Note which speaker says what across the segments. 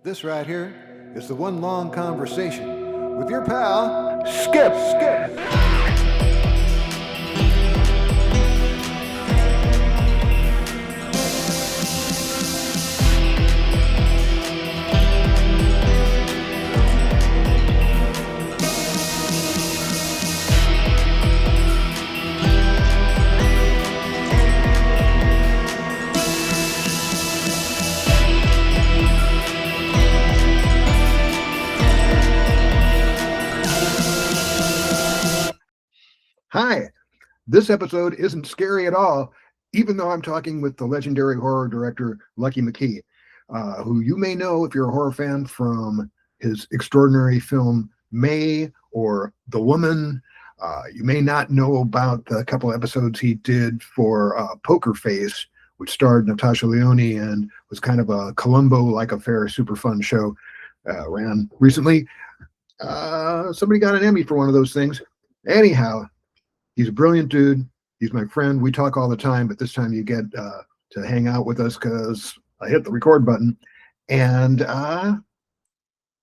Speaker 1: This right here is the one long conversation with your pal, Skip. Hi, this episode isn't scary at all, even though I'm talking with the legendary horror director, Lucky McKee, who you may know if you're a horror fan from his extraordinary film May or The Woman. You may not know about the couple episodes he did for Poker Face, which starred Natasha Lyonne and was kind of a Columbo-like affair, super fun show, ran recently. Somebody got an Emmy for one of those things. Anyhow, he's a brilliant dude. He's my friend. We talk all the time, but this time you get to hang out with us because I hit the record button. And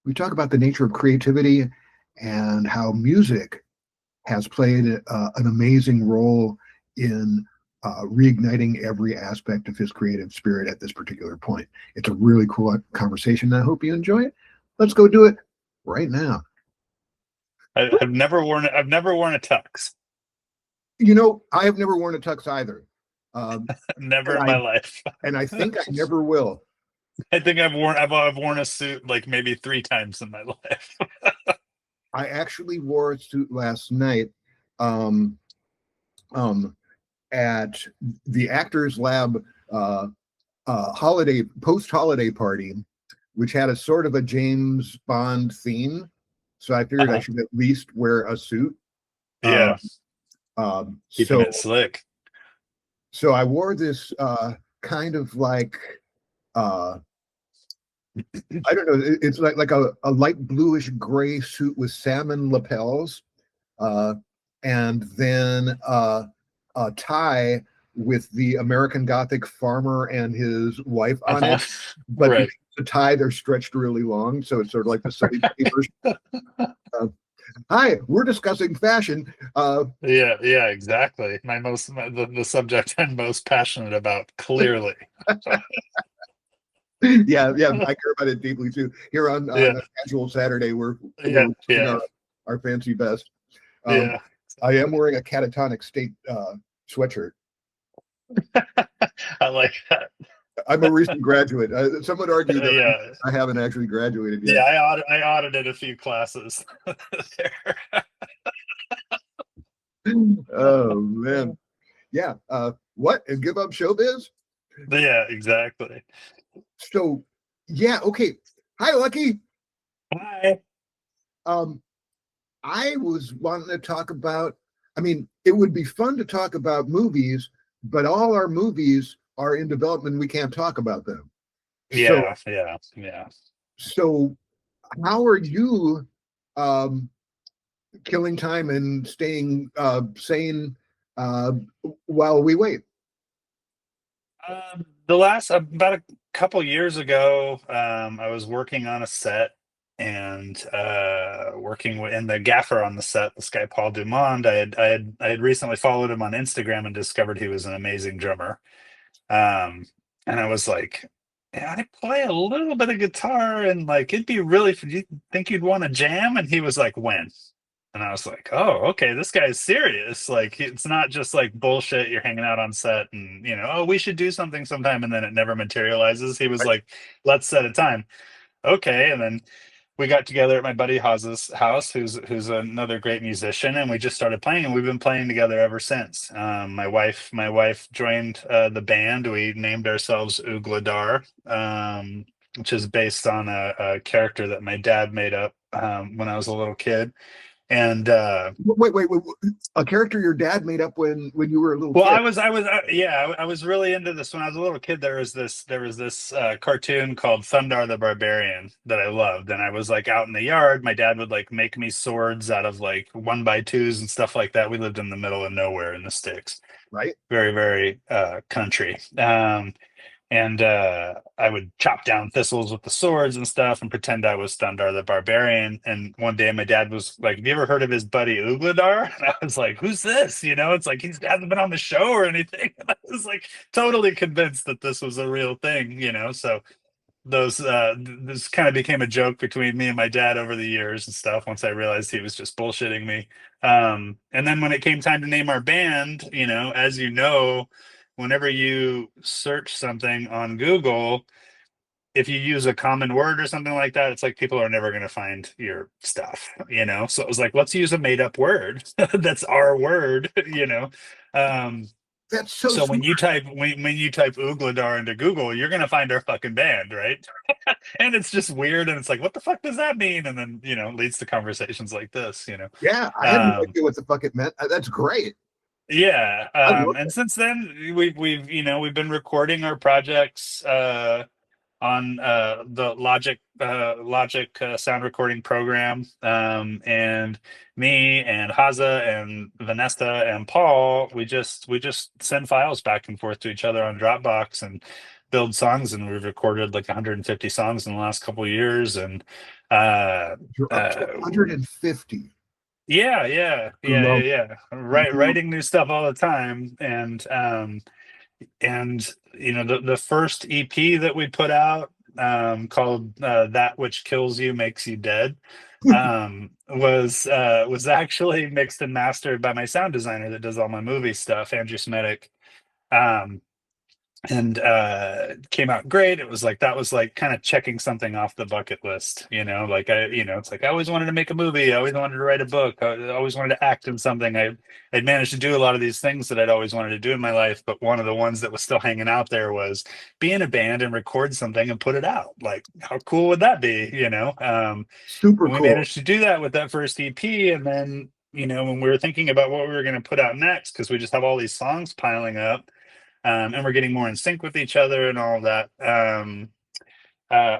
Speaker 1: we talk about the nature of creativity and how music has played an amazing role in reigniting every aspect of his creative spirit at this particular point. It's a really cool conversation. I hope you enjoy it. Let's go do it right now.
Speaker 2: I've never worn a tux.
Speaker 1: You know, I have never worn a tux either.
Speaker 2: Never in my life.
Speaker 1: And I think I never will.
Speaker 2: I think I've worn a suit like maybe 3 times in my life.
Speaker 1: I actually wore a suit last night at the Actors Lab post-holiday party, which had a sort of a James Bond theme. So I figured I should at least wear a suit.
Speaker 2: Yeah. Keeping it slick.
Speaker 1: So I wore this kind of like I don't know, it's like a light bluish gray suit with salmon lapels, and then a tie with the American Gothic farmer and his wife on it. But right. The tie, they're stretched really long, so it's sort of like the Sunny version. Hi, we're discussing fashion.
Speaker 2: Yeah, exactly. The subject I'm most passionate about, clearly.
Speaker 1: yeah, I care about it deeply too. Here on a casual Saturday, we're our fancy best. I am wearing a Catatonic State sweatshirt.
Speaker 2: I like that.
Speaker 1: I'm a recent graduate. Some would argue that I haven't actually graduated yet.
Speaker 2: Yeah, I audited a few classes there.
Speaker 1: Oh man, yeah. What? And give up showbiz?
Speaker 2: Yeah, exactly.
Speaker 1: So, yeah, okay. Hi, Lucky.
Speaker 2: Hi.
Speaker 1: I was wanting to talk about. I mean, it would be fun to talk about movies, but all our movies are in development. We can't talk about them.
Speaker 2: Yeah.
Speaker 1: So how are you killing time and staying sane while we wait?
Speaker 2: About a couple years ago, I was working on a set and working in the gaffer on the set, this guy Paul Dumond. I had recently followed him on Instagram and discovered he was an amazing drummer. And I was like, yeah, I play a little bit of guitar and like it'd be really, do you think you'd want to jam? And he was like, when? And I was like, oh, okay, this guy's serious. Like, it's not just like bullshit. You're hanging out on set and, oh, we should do something sometime. And then it never materializes. He was like, let's set a time. Okay. And then we got together at my buddy Haza's house, who's another great musician, and we just started playing, and we've been playing together ever since. My wife joined the band. We named ourselves OogLaDaar, which is based on a character that my dad made up when I was a little kid. And
Speaker 1: wait, a character your dad made up when you were a little kid?
Speaker 2: I was really into this when I was a little kid. There was this cartoon called Thundar the Barbarian that I loved, and I was like out in the yard. My dad would like make me swords out of like 1x2s and stuff like that. We lived in the middle of nowhere in the sticks,
Speaker 1: right?
Speaker 2: Very, very country. And I would chop down thistles with the swords and stuff and pretend I was Thundar the Barbarian. And one day my dad was like, "Have you ever heard of his buddy OogLaDaar?" And I was like, "Who's this?" You know, it's like he hasn't been on the show or anything. And I was like totally convinced that this was a real thing, you know. So this kind of became a joke between me and my dad over the years and stuff once I realized he was just bullshitting me. And then when it came time to name our band, you know, as you know, whenever you search something on Google, if you use a common word or something like that, it's like people are never going to find your stuff, you know. So it was like, let's use a made up word that's our word, you know. um
Speaker 1: That's so
Speaker 2: so
Speaker 1: smart.
Speaker 2: when you type OogLaDaar into Google, you're gonna find our fucking band, right? And it's just weird, and it's like, what the fuck does that mean? And then, you know, leads to conversations like this, you know.
Speaker 1: Yeah, I had no
Speaker 2: Um,
Speaker 1: idea what the fuck it meant. That's great.
Speaker 2: yeah,
Speaker 1: I love
Speaker 2: and
Speaker 1: it.
Speaker 2: since then we've you know we've been recording our projects on the Logic sound recording program, and me and Haza and Vanessa and Paul, we just send files back and forth to each other on Dropbox and build songs, and we've recorded like 150 songs in the last couple of years. And uh
Speaker 1: You're up to
Speaker 2: uh
Speaker 1: 150. I love
Speaker 2: yeah,
Speaker 1: it.
Speaker 2: writing new stuff all the time. And you know, the first EP that we put out, called That Which Kills You Makes You Dead, was actually mixed and mastered by my sound designer that does all my movie stuff, Andrew Smetic. um, and came out great. It was like, that was like kind of checking something off the bucket list, you know. Like, I, you know, it's like I always wanted to make a movie, I always wanted to write a book, I always wanted to act in something. I'd managed to do a lot of these things that I'd always wanted to do in my life, but one of the ones that was still hanging out there was be in a band and record something and put it out. Like, how cool would that be, you know?
Speaker 1: Super
Speaker 2: And we
Speaker 1: cool.
Speaker 2: managed to do that with that first EP. And then, you know, when we were thinking about what we were going to put out next, because we just have all these songs piling up, and we're getting more in sync with each other and all of that.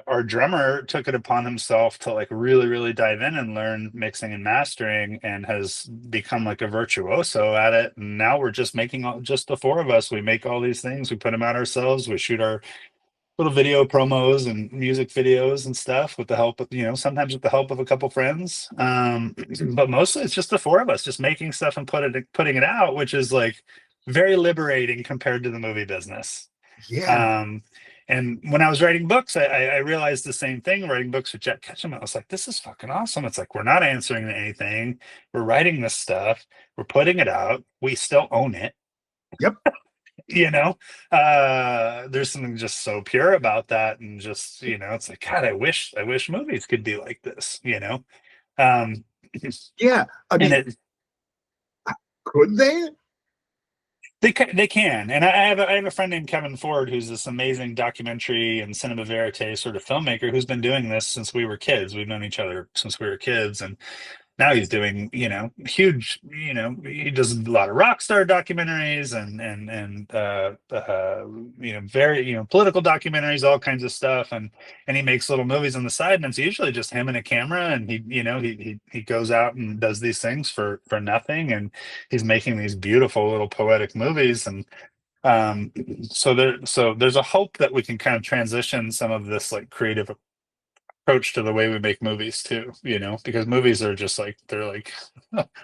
Speaker 2: Our drummer took it upon himself to like really, really dive in and learn mixing and mastering, and has become like a virtuoso at it. And now we're just making just the four of us. We make all these things, we put them out ourselves, we shoot our little video promos and music videos and stuff with the help of, you know, sometimes with the help of a couple friends. But mostly it's just the four of us just making stuff and putting it out, which is like very liberating compared to the movie business.
Speaker 1: Yeah.
Speaker 2: um and when I was writing books, I realized the same thing writing books with Jack Ketchum. I was like, this is fucking awesome. It's like, we're not answering to anything, we're writing this stuff, we're putting it out, we still own it,
Speaker 1: Yep.
Speaker 2: you know. There's something just so pure about that. And just, you know, it's like, God, I wish movies could be like this, you know. um
Speaker 1: Yeah. I
Speaker 2: and
Speaker 1: mean,
Speaker 2: it
Speaker 1: could they?
Speaker 2: they can. And I have a friend named Kevin Ford, who's this amazing documentary and cinema verite sort of filmmaker, who's been doing this since we were kids. We've known each other since we were kids. And now he's doing, you know, huge, you know, he does a lot of rock star documentaries and you know, very, you know, political documentaries, all kinds of stuff. And he makes little movies on the side, and it's usually just him and a camera. And he, you know, he goes out and does these things for nothing. And he's making these beautiful little poetic movies. And um so there's a hope that we can kind of transition some of this like creative approach to the way we make movies too, you know, because movies are just like, they're like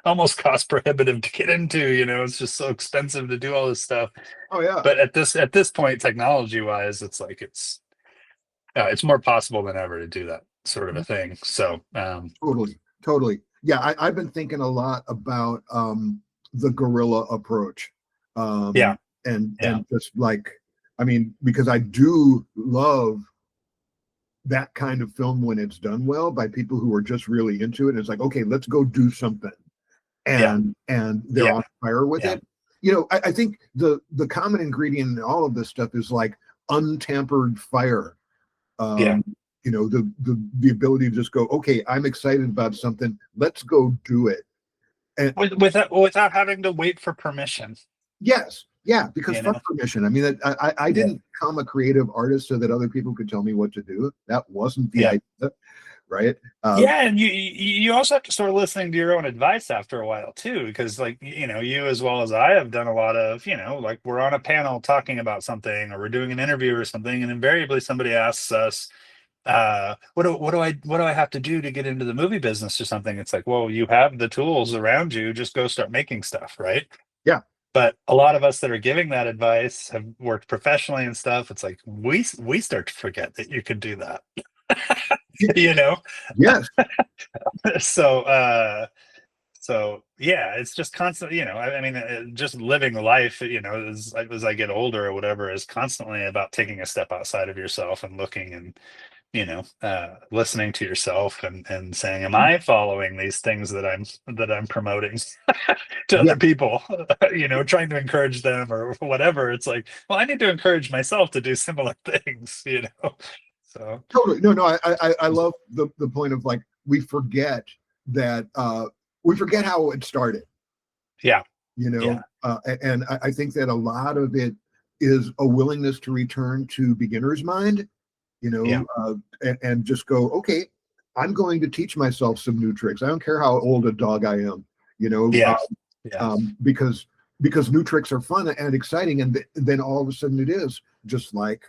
Speaker 2: almost cost prohibitive to get into, you know. It's just so expensive to do all this stuff.
Speaker 1: Oh yeah.
Speaker 2: But at this point, technology wise, it's like it's more possible than ever to do that sort of a thing. So
Speaker 1: Totally. Totally. Yeah. I've been thinking a lot about the guerrilla approach.
Speaker 2: yeah, yeah,
Speaker 1: And just like, I mean, because I do love that kind of film when it's done well by people who are just really into it. And it's like, okay, let's go do something.
Speaker 2: yeah,
Speaker 1: And they're
Speaker 2: yeah,
Speaker 1: on fire with
Speaker 2: yeah,
Speaker 1: it. You know, I think the common ingredient in all of this stuff is like untampered fire.
Speaker 2: yeah.
Speaker 1: Um, you know, the ability to just go, okay, I'm excited about something, let's go do it. And
Speaker 2: Without having to wait for permission,
Speaker 1: yes, yeah, because
Speaker 2: you
Speaker 1: fuck
Speaker 2: know.
Speaker 1: permission. I mean, I
Speaker 2: Yeah,
Speaker 1: didn't become a creative artist so that other people could tell me what to do. That wasn't the
Speaker 2: yeah,
Speaker 1: idea. right?
Speaker 2: Yeah, and you also have to start listening to your own advice after a while too, because like you as well as I have done a lot of like we're on a panel talking about something, or we're doing an interview or something, and invariably somebody asks us, what do I have to do to get into the movie business or something? It's like, well, you have the tools around you, just go start making stuff, right?
Speaker 1: Yeah.
Speaker 2: But a lot of us that are giving that advice have worked professionally and stuff. It's like we start to forget that you could do that. you know
Speaker 1: Yes.
Speaker 2: so yeah, it's just constant, I mean, just living life, as I get older or whatever, is constantly about taking a step outside of yourself and looking and listening to yourself and saying, am I following these things that I'm promoting to
Speaker 1: Yeah.
Speaker 2: other people, trying to encourage them or whatever. It's like, well, I need to encourage myself to do similar things, so
Speaker 1: Totally. No, I love the point of like we forget that we forget how it started.
Speaker 2: yeah.
Speaker 1: And I think that a lot of it is a willingness to return to beginner's mind,
Speaker 2: Yeah.
Speaker 1: And just go, okay, I'm going to teach myself some new tricks. I don't care how old a dog I am,
Speaker 2: Yeah. Yeah.
Speaker 1: because new tricks are fun and exciting, and then all of a sudden it is just like,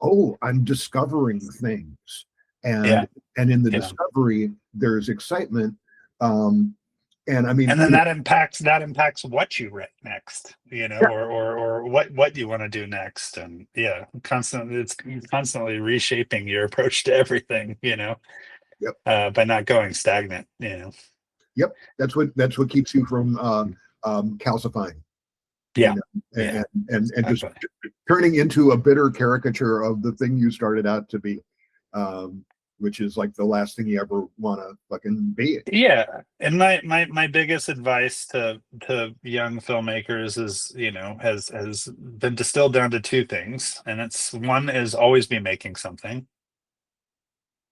Speaker 1: oh, I'm discovering things,
Speaker 2: Yeah.
Speaker 1: and in the
Speaker 2: Yeah.
Speaker 1: discovery there's excitement, and I mean,
Speaker 2: And then that impacts what you write next, or what you want to do next. And yeah, it's constantly reshaping your approach to everything,
Speaker 1: yep,
Speaker 2: by not going stagnant,
Speaker 1: yep, that's what keeps you from calcifying,
Speaker 2: Yeah.
Speaker 1: and
Speaker 2: Exactly.
Speaker 1: just turning into a bitter caricature of the thing you started out to be, which is like the last thing you ever want to fucking be.
Speaker 2: Yeah. And my biggest advice to young filmmakers is, has been distilled down to two things. And it's, one is always be making something.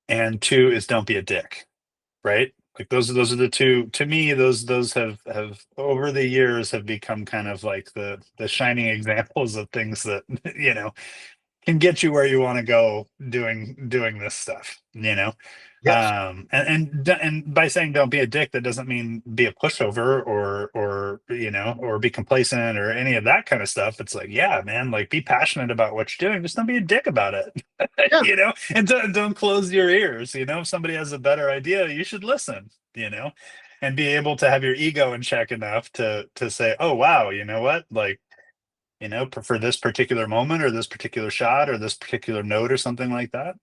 Speaker 2: And two is don't be a dick. Right? Like those are the two, to me, those have over the years have become kind of like the shining examples of things that, can get you where you want to go doing this stuff,
Speaker 1: Yes.
Speaker 2: And by saying don't be a dick, that doesn't mean be a pushover or be complacent or any of that kind of stuff. It's like, yeah, man, like be passionate about what you're doing, just don't be a dick about it.
Speaker 1: Yeah.
Speaker 2: And don't close your ears. If somebody has a better idea, you should listen, and be able to have your ego in check enough to say, oh wow, you know what, like, for this particular moment or this particular shot or this particular note or something like that,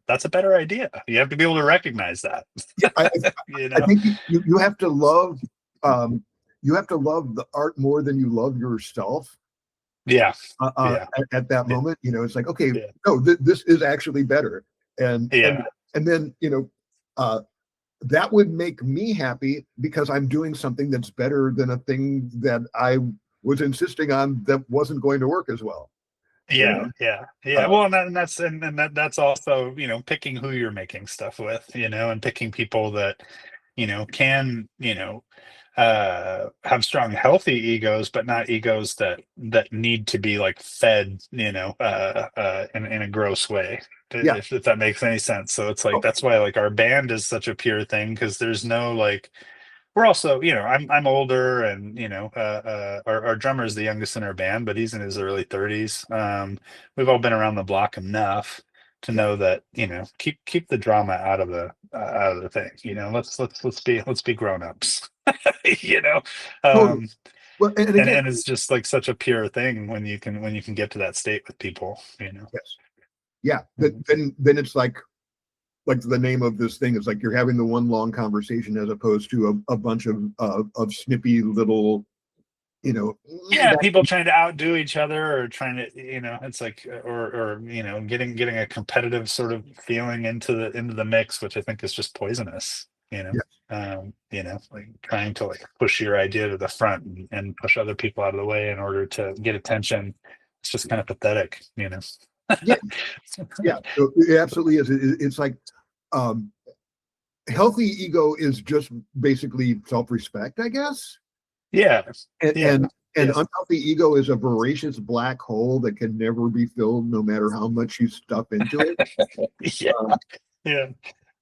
Speaker 2: that's a better idea. You have to be able to recognize that.
Speaker 1: Yeah, I think you have to love, the art more than you love yourself.
Speaker 2: Yeah.
Speaker 1: At that moment, it's like, okay,
Speaker 2: Yeah.
Speaker 1: no, this is actually better, and
Speaker 2: Yeah.
Speaker 1: and then that would make me happy because I'm doing something that's better than a thing that I was insisting on that wasn't going to work as well.
Speaker 2: Yeah. Well, and that's also, picking who you're making stuff with, and picking people that, can, have strong, healthy egos, but not egos that need to be like fed, in a gross way.
Speaker 1: Yeah.
Speaker 2: If that makes any sense. So it's like, that's why like our band is such a pure thing, because there's no like, we're also, I'm older, and our drummer is the youngest in our band, but he's in his early 30s. We've all been around the block enough to know that, keep the drama out of the thing. Let's be grown-ups.
Speaker 1: Totally. Well, and again,
Speaker 2: And it's just like such a pure thing when you can get to that state with people.
Speaker 1: yes, yeah. Then it's like the name of this thing is like you're having the one long conversation as opposed to a bunch of snippy little,
Speaker 2: Yeah, people trying to outdo each other, or trying to, it's like, or getting a competitive sort of feeling into the mix, which I think is just poisonous. Like trying to like push your idea to the front and push other people out of the way in order to get attention. It's just kind of pathetic.
Speaker 1: Yeah, it absolutely is. It's like healthy ego is just basically self-respect, I guess.
Speaker 2: Yeah.
Speaker 1: And unhealthy ego is a voracious black hole that can never be filled, no matter how much you stuff into it.
Speaker 2: Yeah.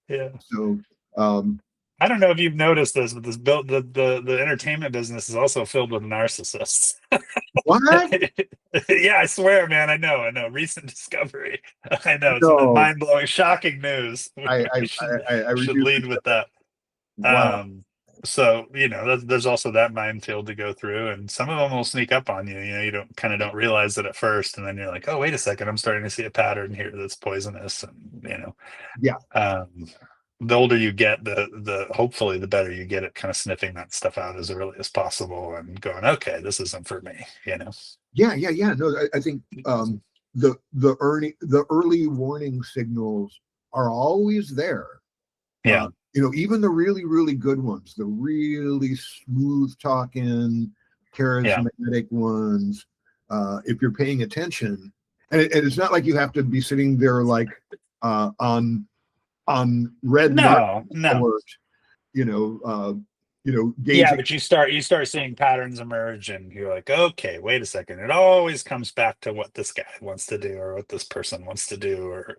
Speaker 2: Yeah.
Speaker 1: So, um,
Speaker 2: I don't know if you've noticed this, but this built the entertainment business is also filled with narcissists.
Speaker 1: what?
Speaker 2: Yeah, I swear, man. I know. Recent discovery. I know it's
Speaker 1: No,
Speaker 2: mind blowing, shocking news.
Speaker 1: I, I,
Speaker 2: We
Speaker 1: I
Speaker 2: should
Speaker 1: refuse to
Speaker 2: lead with
Speaker 1: accept
Speaker 2: that.
Speaker 1: that. Wow.
Speaker 2: Um, so there's also that minefield to go through, and some of them will sneak up on you. You don't don't realize it at first, and then you're like, oh, wait a second, I'm starting to see a pattern here that's poisonous, and
Speaker 1: Yeah,
Speaker 2: um, the older you get, the hopefully the better you get at kind of sniffing that stuff out as early as possible and going, okay, this isn't for me.
Speaker 1: yeah. No, I think the early warning signals are always there.
Speaker 2: Yeah,
Speaker 1: Even the really, really good ones, the really smooth talking,
Speaker 2: yeah,
Speaker 1: charismatic ones, if you're paying attention, and it's not like you have to be sitting there like on red mark
Speaker 2: no.
Speaker 1: alert,
Speaker 2: Yeah,
Speaker 1: gauging.
Speaker 2: but you start seeing patterns emerge, and you're like, okay, wait a second. It always comes back to what this guy wants to do, or what this person wants to do, or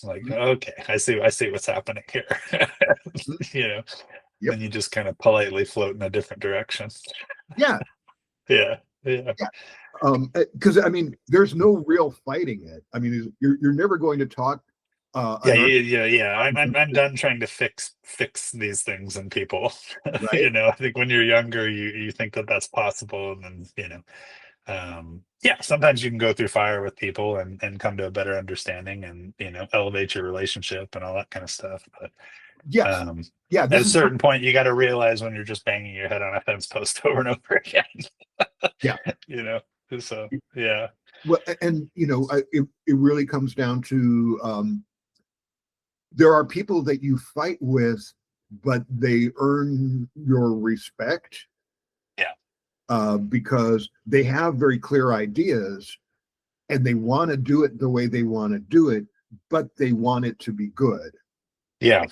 Speaker 2: like, okay, I see what's happening here. you know,
Speaker 1: Yep.
Speaker 2: then you just kind of politely float in a different direction.
Speaker 1: Yeah.
Speaker 2: Yeah, yeah,
Speaker 1: Yeah. Because I mean, there's no real fighting it. I mean, you're never going to talk
Speaker 2: yeah,
Speaker 1: an
Speaker 2: yeah,
Speaker 1: argument,
Speaker 2: yeah, yeah. I'm done trying to fix these things in people.
Speaker 1: right?
Speaker 2: I think when you're younger, you think that that's possible, and then yeah, sometimes you can go through fire with people and come to a better understanding, and elevate your relationship and all that kind of stuff. But
Speaker 1: Yes.
Speaker 2: um
Speaker 1: Yeah.
Speaker 2: at
Speaker 1: This
Speaker 2: a
Speaker 1: is
Speaker 2: certain point, you got to realize when you're just banging your head on a fence post over and over again.
Speaker 1: yeah.
Speaker 2: you know so yeah.
Speaker 1: Well, and it really comes down to there are people that you fight with, but they earn your respect
Speaker 2: Yeah,
Speaker 1: because they have very clear ideas and they want to do it the way they want to do it, but they want it to be good.
Speaker 2: yeah,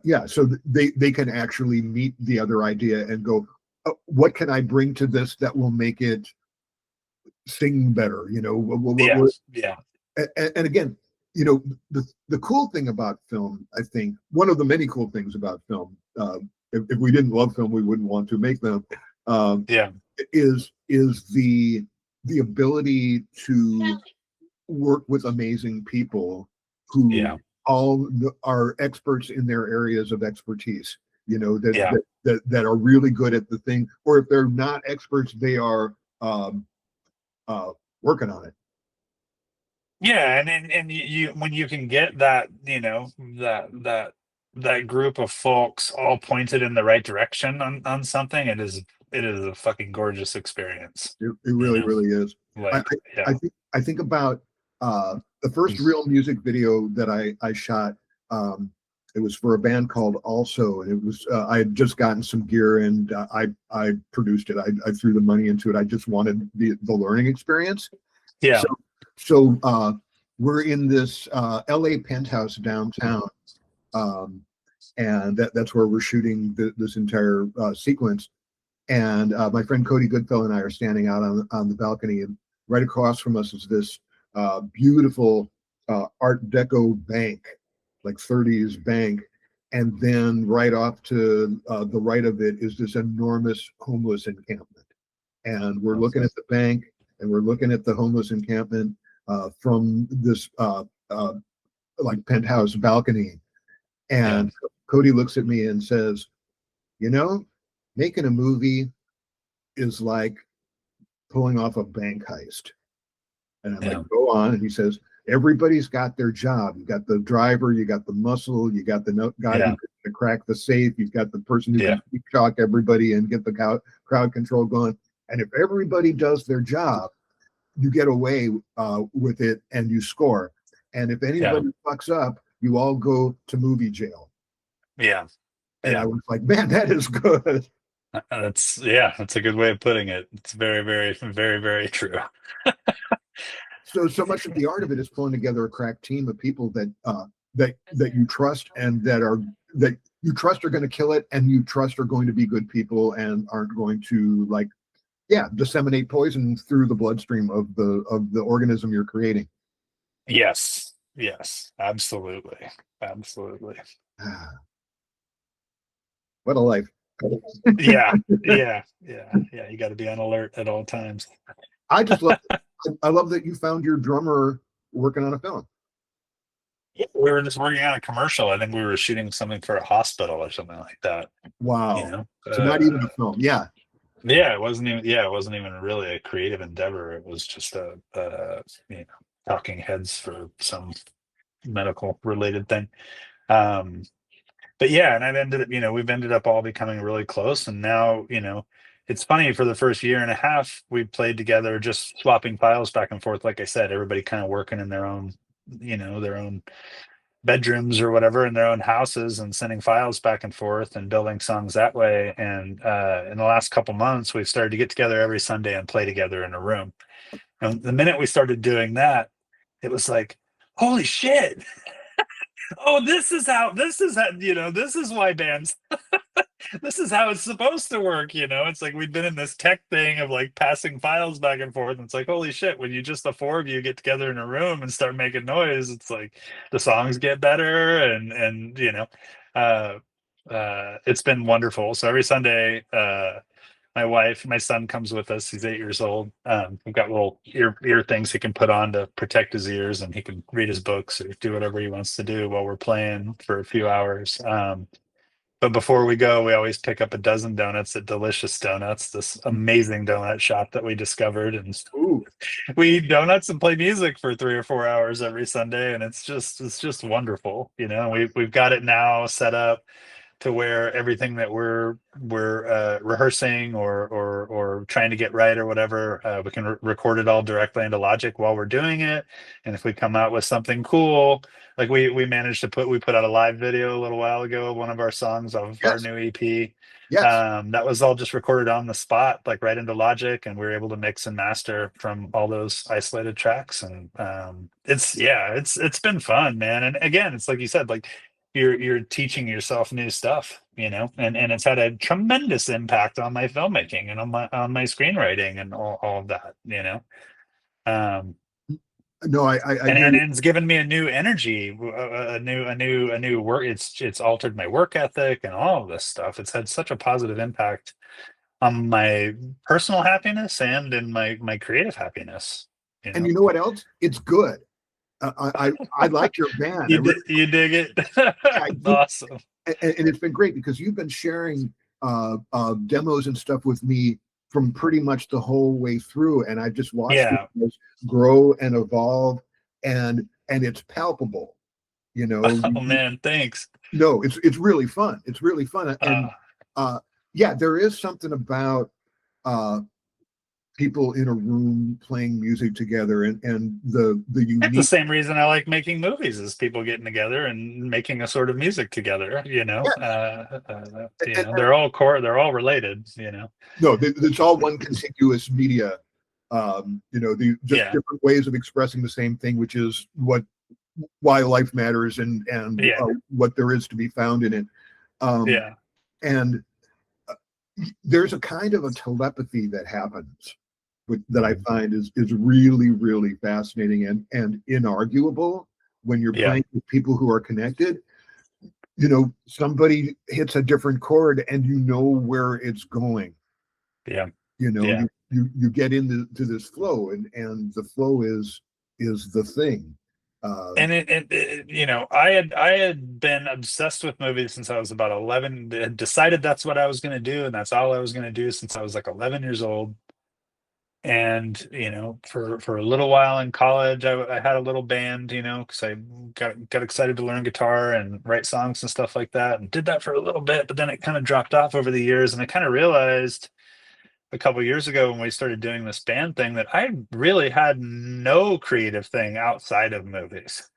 Speaker 1: Yeah, so they can actually meet the other idea and go, what can I bring to this that will make it sing better?
Speaker 2: yeah, yeah,
Speaker 1: And again, the cool thing about film, I think one of the many cool things about film, if we didn't love film, we wouldn't want to make them. Um,
Speaker 2: yeah,
Speaker 1: is the ability to work with amazing people who
Speaker 2: yeah,
Speaker 1: all are experts in their areas of expertise. That
Speaker 2: yeah.
Speaker 1: that are really good at the thing, or if they're not experts, they are um, uh, working on it.
Speaker 2: Yeah, and you when you can get that, that group of folks all pointed in the right direction on something, it is a fucking gorgeous experience.
Speaker 1: It
Speaker 2: You
Speaker 1: really,
Speaker 2: know,
Speaker 1: really is. I,
Speaker 2: like
Speaker 1: I
Speaker 2: yeah,
Speaker 1: think about the first real music video that I shot. It was for a band called Also, and it was I had just gotten some gear and I produced it. I threw the money into it. I just wanted the learning experience.
Speaker 2: yeah,
Speaker 1: So so we're in this LA penthouse downtown, um, and that's where we're shooting this entire sequence. And my friend Cody Goodfellow and I are standing out on the balcony, and right across from us is this beautiful Art Deco bank, like 30s bank. And then right off to the right of it is this enormous homeless encampment. And we're looking at the bank and we're looking at the homeless encampment from this like penthouse balcony.
Speaker 2: yeah,
Speaker 1: And Cody looks at me and says, you know, making a movie is like pulling off a bank heist. And I'm like,
Speaker 2: yeah,
Speaker 1: go on. And he says, everybody's got their job. You got the driver, you got the muscle, you got the guy
Speaker 2: yeah,
Speaker 1: who can crack the safe, you've got the person who
Speaker 2: yeah,
Speaker 1: can shock everybody and get the crowd control going. And if everybody does their job, you get away with it and you score. And if
Speaker 2: yeah,
Speaker 1: anybody fucks up, you all go to movie jail.
Speaker 2: yeah,
Speaker 1: And I
Speaker 2: yeah.
Speaker 1: was like, man, that is good.
Speaker 2: That's a good way of putting it. It's very, very, very, very true.
Speaker 1: So much of the art of it is pulling together a crack team of people that you trust and that you trust are going to kill it, and you trust are going to be good people and aren't going to disseminate poison through the bloodstream of the organism you're creating.
Speaker 2: Yes, yes, absolutely, absolutely.
Speaker 1: What a life.
Speaker 2: Yeah, yeah. You got to be on alert at all times.
Speaker 1: I just love I love that you found your drummer working on a film.
Speaker 2: Yeah, we were just working on a commercial. I think we were shooting something for a hospital or something like that. You
Speaker 1: Wow.
Speaker 2: know,
Speaker 1: So not even a film. Yeah.
Speaker 2: yeah, it wasn't even. Yeah, it wasn't even really a creative endeavor. It was just you know, talking heads for some medical related thing. Um, but yeah, and I've ended up, we've ended up all becoming really close, and now, it's funny. For the first year and a half, we played together, just swapping files back and forth. Like I said, everybody kind of working in their own, their own bedrooms or whatever in their own houses and sending files back and forth and building songs that way. And in the last couple months, we've started to get together every Sunday and play together in a room. And the minute we started doing that, it was like, holy shit. Oh, this is why bands, this is how it's supposed to work. It's like we've been in this tech thing of like passing files back and forth. And it's like, holy shit, when you just the four of you get together in a room and start making noise, it's like the songs get better. And it's been wonderful. So every Sunday, my son comes with us. He's 8 years old. We've got little ear things he can put on to protect his ears, and he can read his books or do whatever he wants to do while we're playing for a few hours. But before we go, we always pick up a dozen donuts at Delicious Donuts, this amazing donut shop that we discovered, and
Speaker 1: Ooh.
Speaker 2: we eat donuts and play music for 3 or 4 hours every Sunday, and it's just wonderful. We've got it now set up to where everything that we're rehearsing or trying to get right or whatever, we can record it all directly into Logic while we're doing it. And if we come out with something cool, like we managed to we put out a live video a little while ago of one of our songs of our
Speaker 1: Yes.
Speaker 2: new EP.
Speaker 1: Yes.
Speaker 2: That was all just recorded on the spot, like right into Logic, and we were able to mix and master from all those isolated tracks. And it's been fun, man. And again, it's like you said, like you're teaching yourself new stuff, and it's had a tremendous impact on my filmmaking and on my screenwriting and all of that. Um,
Speaker 1: No, I hear
Speaker 2: and
Speaker 1: you.
Speaker 2: it's given me a new energy, a new work. It's altered my work ethic and all of this stuff. It's had such a positive impact on my personal happiness and in my creative happiness. You
Speaker 1: And
Speaker 2: know,
Speaker 1: you know what else? It's good. I like your band. I really,
Speaker 2: you dig it?
Speaker 1: I do.
Speaker 2: Awesome.
Speaker 1: And it's been great because you've been sharing demos and stuff with me from pretty much the whole way through, and I've just watched
Speaker 2: Yeah.
Speaker 1: it grow and evolve, and it's palpable. You know,
Speaker 2: Oh man, thanks.
Speaker 1: no, it's really fun. It's really fun, and
Speaker 2: Uh,
Speaker 1: uh, yeah, there is something about uh, people in a room playing music together, and the
Speaker 2: It's the
Speaker 1: unique.
Speaker 2: same reason I like making movies is people getting together and making a sort of music together,
Speaker 1: Yes,
Speaker 2: they're all they're all related,
Speaker 1: no, it's all one contiguous media. The just
Speaker 2: Yeah.
Speaker 1: different ways of expressing the same thing, which is why life matters and
Speaker 2: Yeah.
Speaker 1: what there is to be found in it. Um,
Speaker 2: Yeah.
Speaker 1: and there's a kind of a telepathy that happens that I
Speaker 2: Mhm.
Speaker 1: find is really really fascinating and inarguable when you're
Speaker 2: Yeah.
Speaker 1: playing with people who are connected. Somebody hits a different chord and you know where it's going.
Speaker 2: Yeah.
Speaker 1: you know
Speaker 2: Yeah.
Speaker 1: you you get into this flow, and the flow is the thing.
Speaker 2: And I had been obsessed with movies since I was about 11. Had decided that's what I was going to do, and that's all I was going to do since I was like 11 years old. And for a little while in college, I had a little band, because I got excited to learn guitar and write songs and stuff like that, and did that for a little bit. But then it kind of dropped off over the years, and I kind of realized a couple years ago when we started doing this band thing that I really had no creative thing outside of movies.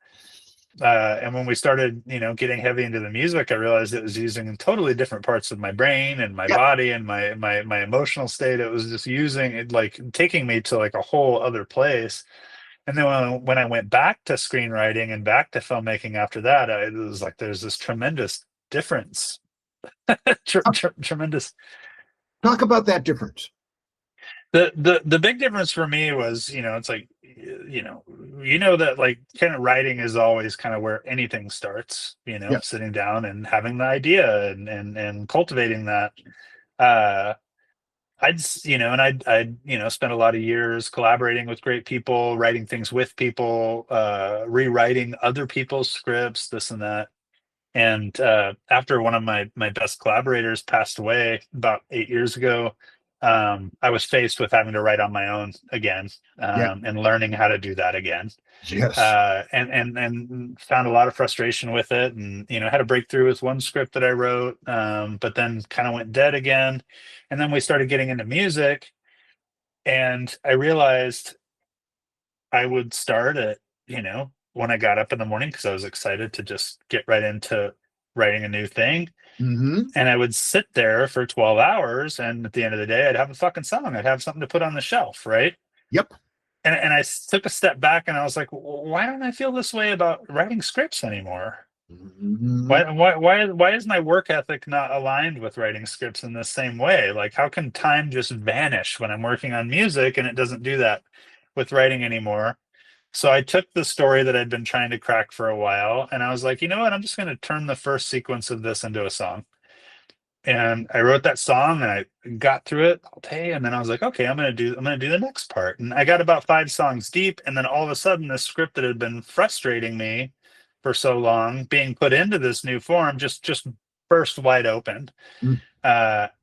Speaker 2: And when we started, getting heavy into the music, I realized it was using totally different parts of my brain and my
Speaker 1: Yeah.
Speaker 2: body and my emotional state. It was just using it, like taking me to like a whole other place. And then when I went back to screenwriting and back to filmmaking after that, it was like there's this tremendous difference. Tremendous.
Speaker 1: Talk about that difference.
Speaker 2: The big difference for me was, it's like you know, that like kind of writing is always kind of where anything starts,
Speaker 1: Yes.
Speaker 2: sitting down and having the idea and cultivating that. Uh, I'd spent a lot of years collaborating with great people, writing things with people, rewriting other people's scripts, this and that. And after one of my best collaborators passed away about 8 years ago, I was faced with having to write on my own again,
Speaker 1: Yeah.
Speaker 2: and learning how to do that again.
Speaker 1: Yes.
Speaker 2: And found a lot of frustration with it, and had a breakthrough with one script that I wrote, but then kind of went dead again. And then we started getting into music, and I realized I would start at, when I got up in the morning because I was excited to just get right into writing a new thing.
Speaker 1: Mm-hmm.
Speaker 2: And I would sit there for 12 hours. And at the end of the day, I'd have a fucking song. I'd have something to put on the shelf. Right.
Speaker 1: Yep.
Speaker 2: And I took a step back and I was like, why don't I feel this way about writing scripts anymore?
Speaker 1: Mm-hmm.
Speaker 2: Why is my work ethic not aligned with writing scripts in the same way? Like, how can time just vanish when I'm working on music and it doesn't do that with writing anymore? So I took the story that I'd been trying to crack for a while, and I was like, you know what? I'm just going to turn the first sequence of this into a song. And I wrote that song, and I got through it all day, and then I was like, okay, I'm gonna do the next part. And I got about 5 songs deep, and then all of a sudden, this script that had been frustrating me for so long, being put into this new form, just burst wide open. And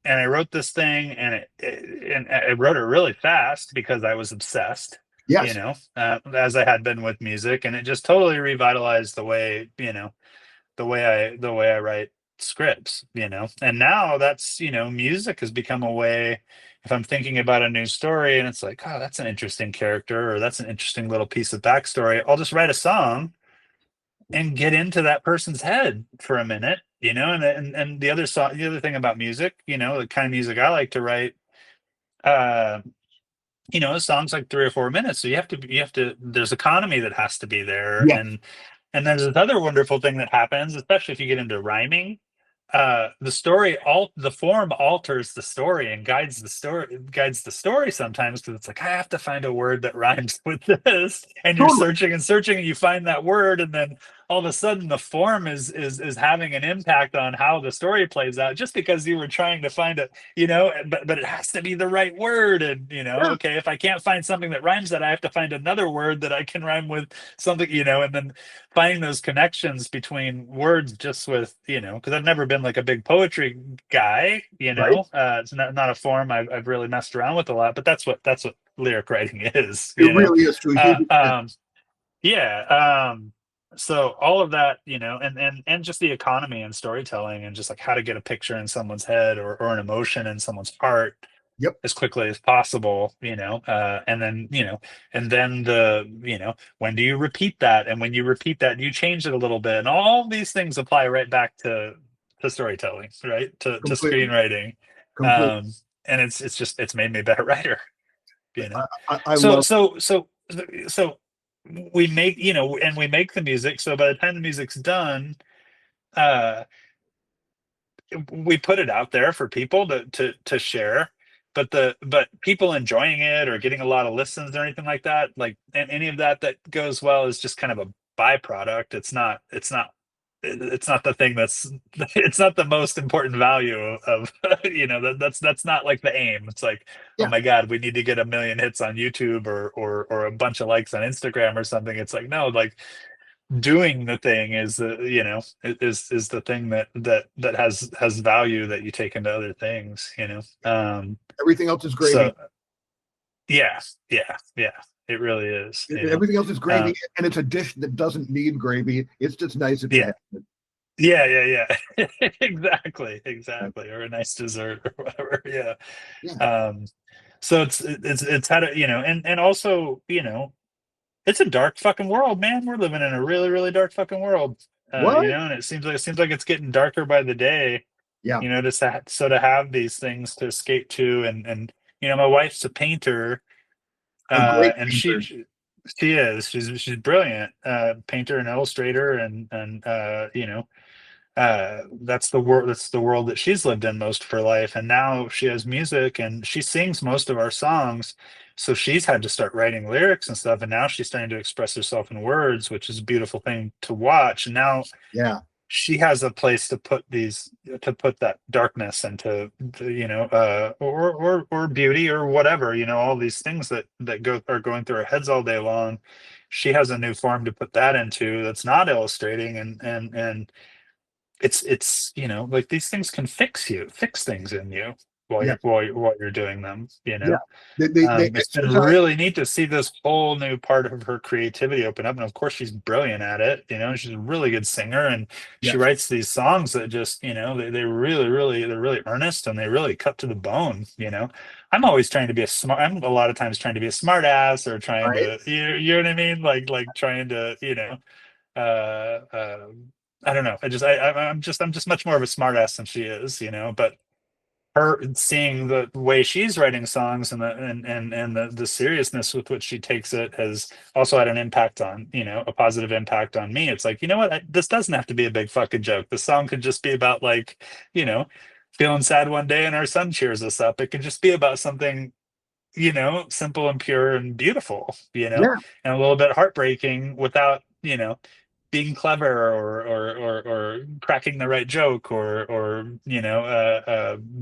Speaker 2: I wrote this thing, and and I wrote it really fast because I was obsessed,
Speaker 1: Yes.
Speaker 2: as I had been with music, and it just totally revitalized the way, the way I write scripts, And now that's, music has become a way. If I'm thinking about a new story and it's like, oh, that's an interesting character, or that's an interesting little piece of backstory, I'll just write a song and get into that person's head for a minute, and the other thing about music, the kind of music I like to write, uh a song's like 3 or 4 minutes, so you have to there's economy that has to be there.
Speaker 1: Yes.
Speaker 2: And there's this other wonderful thing that happens, especially if you get into rhyming. The form alters the story and guides the story sometimes, because it's like, I have to find a word that rhymes with this, and you're
Speaker 1: Totally.
Speaker 2: searching and searching, and you find that word, and then all of a sudden the form is having an impact on how the story plays out, just because you were trying to find it, but it has to be the right word. And
Speaker 1: Yeah.
Speaker 2: okay, if I can't find something that rhymes, that I have to find another word that I can rhyme with something, and then finding those connections between words, just with, because I've never been like a big poetry guy.
Speaker 1: Right.
Speaker 2: It's not a form I've really messed around with a lot, but that's what lyric writing is.
Speaker 1: It really is to a
Speaker 2: Uh,
Speaker 1: huge extent.
Speaker 2: um, yeah. So all of that, and just the economy and storytelling, and just like how to get a picture in someone's head, or an emotion in someone's heart
Speaker 1: Yep.
Speaker 2: as quickly as possible, and then when do you repeat that? And when you repeat that, you change it a little bit. And all these things apply right back to storytelling, right? To
Speaker 1: Completely.
Speaker 2: screenwriting.
Speaker 1: Completely.
Speaker 2: Um, and it's made me a better writer, you know.
Speaker 1: I
Speaker 2: So
Speaker 1: love.
Speaker 2: so so so and we make the music. So by the time the music's done, uh we put it out there for people to share. But people enjoying it or getting a lot of listens or anything like that, like, and any of that goes well, is just kind of a byproduct. It's not the thing that's it's not the most important value of that's not like the aim. It's like, oh
Speaker 1: Yeah.
Speaker 2: my god, we need to get 1 million hits on YouTube, or a bunch of likes on Instagram or something. It's like, no, like, doing the thing is is the thing that has value, that you take into other things.
Speaker 1: Everything else is
Speaker 2: So
Speaker 1: gravy.
Speaker 2: yeah, yeah, it really is.
Speaker 1: Everything else is gravy,
Speaker 2: um
Speaker 1: and it's a dish that doesn't need gravy. It's just nice if you
Speaker 2: yeah,
Speaker 1: have it.
Speaker 2: yeah. Exactly, or a nice dessert or whatever. Yeah.
Speaker 1: Yeah.
Speaker 2: um so it's how to, and also, it's a dark fucking world, man. We're living in a really, really dark fucking world.
Speaker 1: What?
Speaker 2: And it seems like it's getting darker by the day.
Speaker 1: Yeah.
Speaker 2: To have these things to escape to, and my wife's a painter,
Speaker 1: A great
Speaker 2: and
Speaker 1: painter.
Speaker 2: she's brilliant, painter and illustrator, and that's the world that she's lived in most of her life. And now she has music, and she sings most of our songs. So she's had to start writing lyrics and stuff, and now she's starting to express herself in words, which is a beautiful thing to watch. And now
Speaker 1: Yeah.
Speaker 2: she has a place to put that darkness and or beauty or whatever, all these things that are going through our heads all day long. She has a new form to put that into that's not illustrating, and it's like these things can fix things in you while
Speaker 1: Yeah.
Speaker 2: you're doing them.
Speaker 1: Yeah. They
Speaker 2: It's been
Speaker 1: exercise.
Speaker 2: really neat to see this whole new part of her creativity open up, and of course she's brilliant at it. She's a really good singer, and she
Speaker 1: Yes.
Speaker 2: writes these songs that just they really, really, they're really earnest, and they really cut to the bone. I'm always trying to be I'm a lot of times trying to be a smart ass, or trying
Speaker 1: Right.
Speaker 2: to, you know what I mean, like trying to, uh, uh I don't know. I'm just much more of a smart ass than she is, but her seeing the way she's writing songs, and the seriousness with which she takes it has also had an impact on, a positive impact on me. It's like, what, this doesn't have to be a big fucking joke. The song could just be about, like, you know feeling sad one day and our son cheers us up. It could just be about something, simple and pure and beautiful,
Speaker 1: Yeah.
Speaker 2: and a little bit heartbreaking, without, being clever, or cracking the right joke, or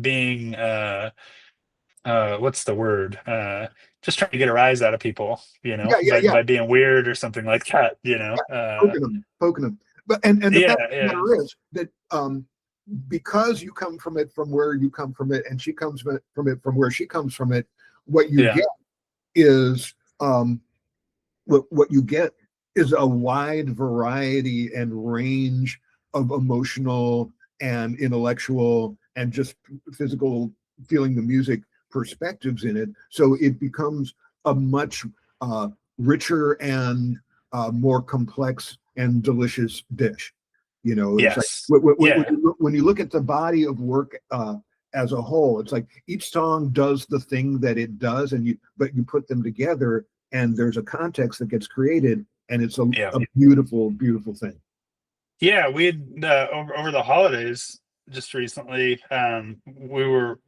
Speaker 2: being, what's the word, just trying to get a rise out of people,
Speaker 1: Yeah. Yeah.
Speaker 2: by
Speaker 1: Yeah.
Speaker 2: being weird or something like that.
Speaker 1: Poking them. But the
Speaker 2: Yeah,
Speaker 1: fact of the
Speaker 2: yeah,
Speaker 1: matter is that because you come from it from where you come from it, and she comes from it from where she comes from it, what you
Speaker 2: yeah,
Speaker 1: get is what you get is a wide variety and range of emotional and intellectual and just physical feeling the music perspectives in it. So it becomes a much richer and more complex and delicious dish. It's like
Speaker 2: yes, yeah,
Speaker 1: when you look at the body of work as a whole, it's like each song does the thing that it does, but you put them together, and there's a context that gets created, and it's
Speaker 2: yeah.
Speaker 1: a beautiful, beautiful thing.
Speaker 2: Yeah, we had, over the holidays just recently. We were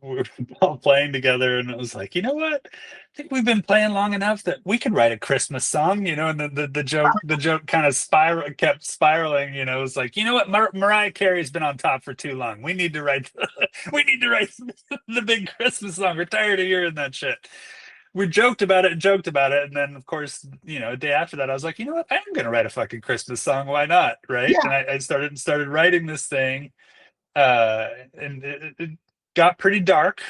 Speaker 2: all playing together, and it was like, you know what? I think we've been playing long enough that we could write a Christmas song, and the joke kind of kept spiraling. It was like, you know what? Mariah Carey's been on top for too long. We need to write we need to write the big Christmas song. We're tired of hearing that shit. We joked about it and joked about it, and then, of course, a day after that, I was like, you know what, I am gonna write a fucking Christmas song. Why not? Right?
Speaker 1: Yeah,
Speaker 2: And I started writing this thing, and it got pretty dark,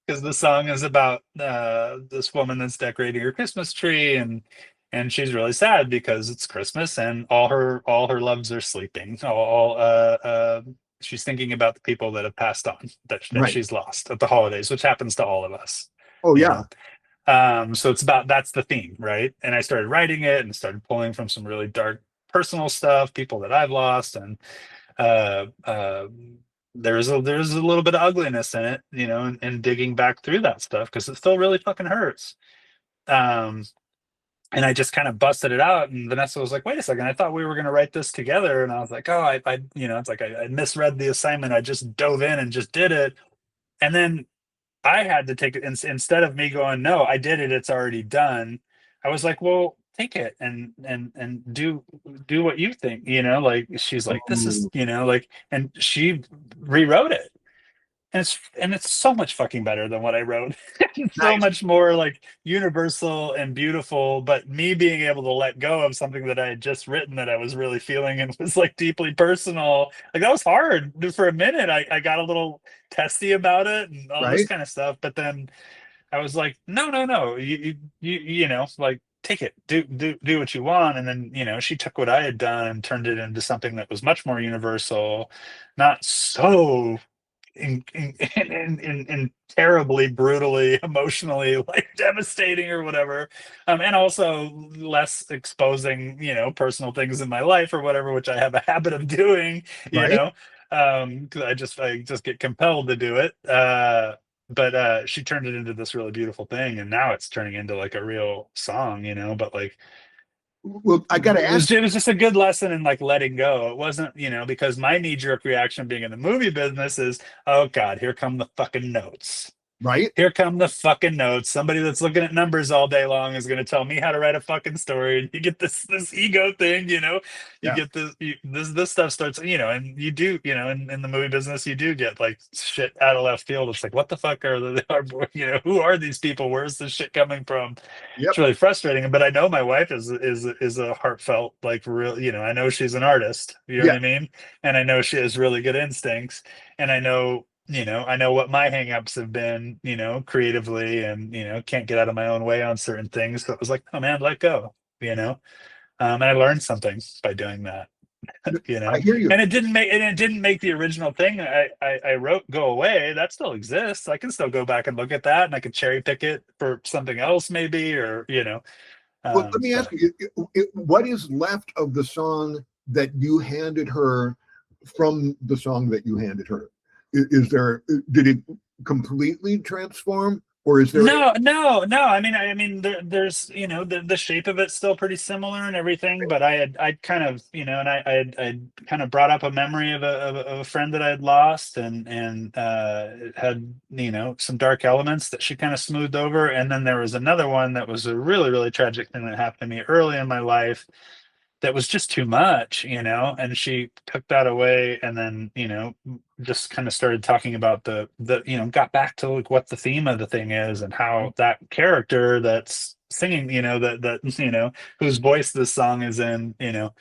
Speaker 2: because the song is about, this woman that's decorating her Christmas tree, and she's really sad because it's Christmas, and all her loves are sleeping. She's thinking about the people that have passed on, that
Speaker 1: right.
Speaker 2: she's lost at the holidays, which happens to all of us.
Speaker 1: Oh
Speaker 2: You
Speaker 1: yeah,
Speaker 2: know, so that's the theme, right? And I started writing it and started pulling from some really dark personal stuff, people that I've lost, and uh, uh, there's a little bit of ugliness in it, and digging back through that stuff, because it still really fucking hurts. Um, and I just kind of busted it out, and Vanessa was like, "Wait a second, I thought we were going to write this together." And I was like, "Oh, it's like I misread the assignment. I just dove in and just did it." And then I had to take it, instead of me going, "No, I did it. It's already done." I was like, "Well, take it and do what you think." Like, she's like, "This is,"
Speaker 1: oh,
Speaker 2: like, and she rewrote it, and it's so much fucking better than what I wrote. It's so
Speaker 1: nice,
Speaker 2: much more, like, universal and beautiful. But me being able to let go of something that I had just written, that I was really feeling, and was, like, deeply personal, like, that was hard for a minute. I got a little testy about it and all this
Speaker 1: right?
Speaker 2: kind of stuff, but then I was like, no, no, no, like, take it, do what you want. And then, she took what I had done and turned it into something that was much more universal, not so in terribly, brutally, emotionally, like, devastating or whatever, and also less exposing, personal things in my life or whatever, which I have a habit of doing,
Speaker 1: Right?
Speaker 2: 'cause I just get compelled to do it. But she turned it into this really beautiful thing, and now it's turning into, like, a real song, but, like,
Speaker 1: Well, I got to
Speaker 2: it
Speaker 1: ask.
Speaker 2: was, it was just a good lesson in, like, letting go. It wasn't, because my knee jerk reaction being in the movie business is, oh God, here come the fucking notes.
Speaker 1: Right?
Speaker 2: Here come the fucking notes. Somebody that's looking at numbers all day long is going to tell me how to write a fucking story. And you get this ego thing, you know. You
Speaker 1: Yeah.
Speaker 2: get this stuff starts, you know, and you do, you know, in the movie business, you do get like shit out of left field. It's like, what the fuck you know, who are these people? Where's this shit coming from? It's
Speaker 1: Yep.
Speaker 2: really frustrating. But I know my wife is a heartfelt, like, real, you know, I know she's an artist. You know what
Speaker 1: Yeah.
Speaker 2: I mean? And I know she has really good instincts, and I know, you know, I know what my hangups have been, you know, creatively, and, you know, can't get out of my own way on certain things. So it was like, oh man, let go, you know. And I learned something by doing that, you
Speaker 1: I
Speaker 2: know.
Speaker 1: hear you.
Speaker 2: And it didn't make the original thing I wrote go away. That still exists. I can still go back and look at that, and I could cherry pick it for something else, maybe, or, you know.
Speaker 1: Well, let me ask
Speaker 2: But
Speaker 1: you, what is left of the song that you handed her from the song that you handed her? Is there, did it completely transform, or is there?
Speaker 2: no, no, no. I mean, there's, you know, the shape of it's still pretty similar and everything. But I'd kind of, you know, and I'd kind of brought up a memory of of a friend that I had lost, and it had, you know, some dark elements that she kind of smoothed over. And then there was another one that was a really, really tragic thing that happened to me early in my life that was just too much, you know, and she took that away, and then, you know, just kind of started talking about the, you know, got back to like what the theme of the thing is, and how that character that's singing, you know, that you know, whose voice this song is in, you know,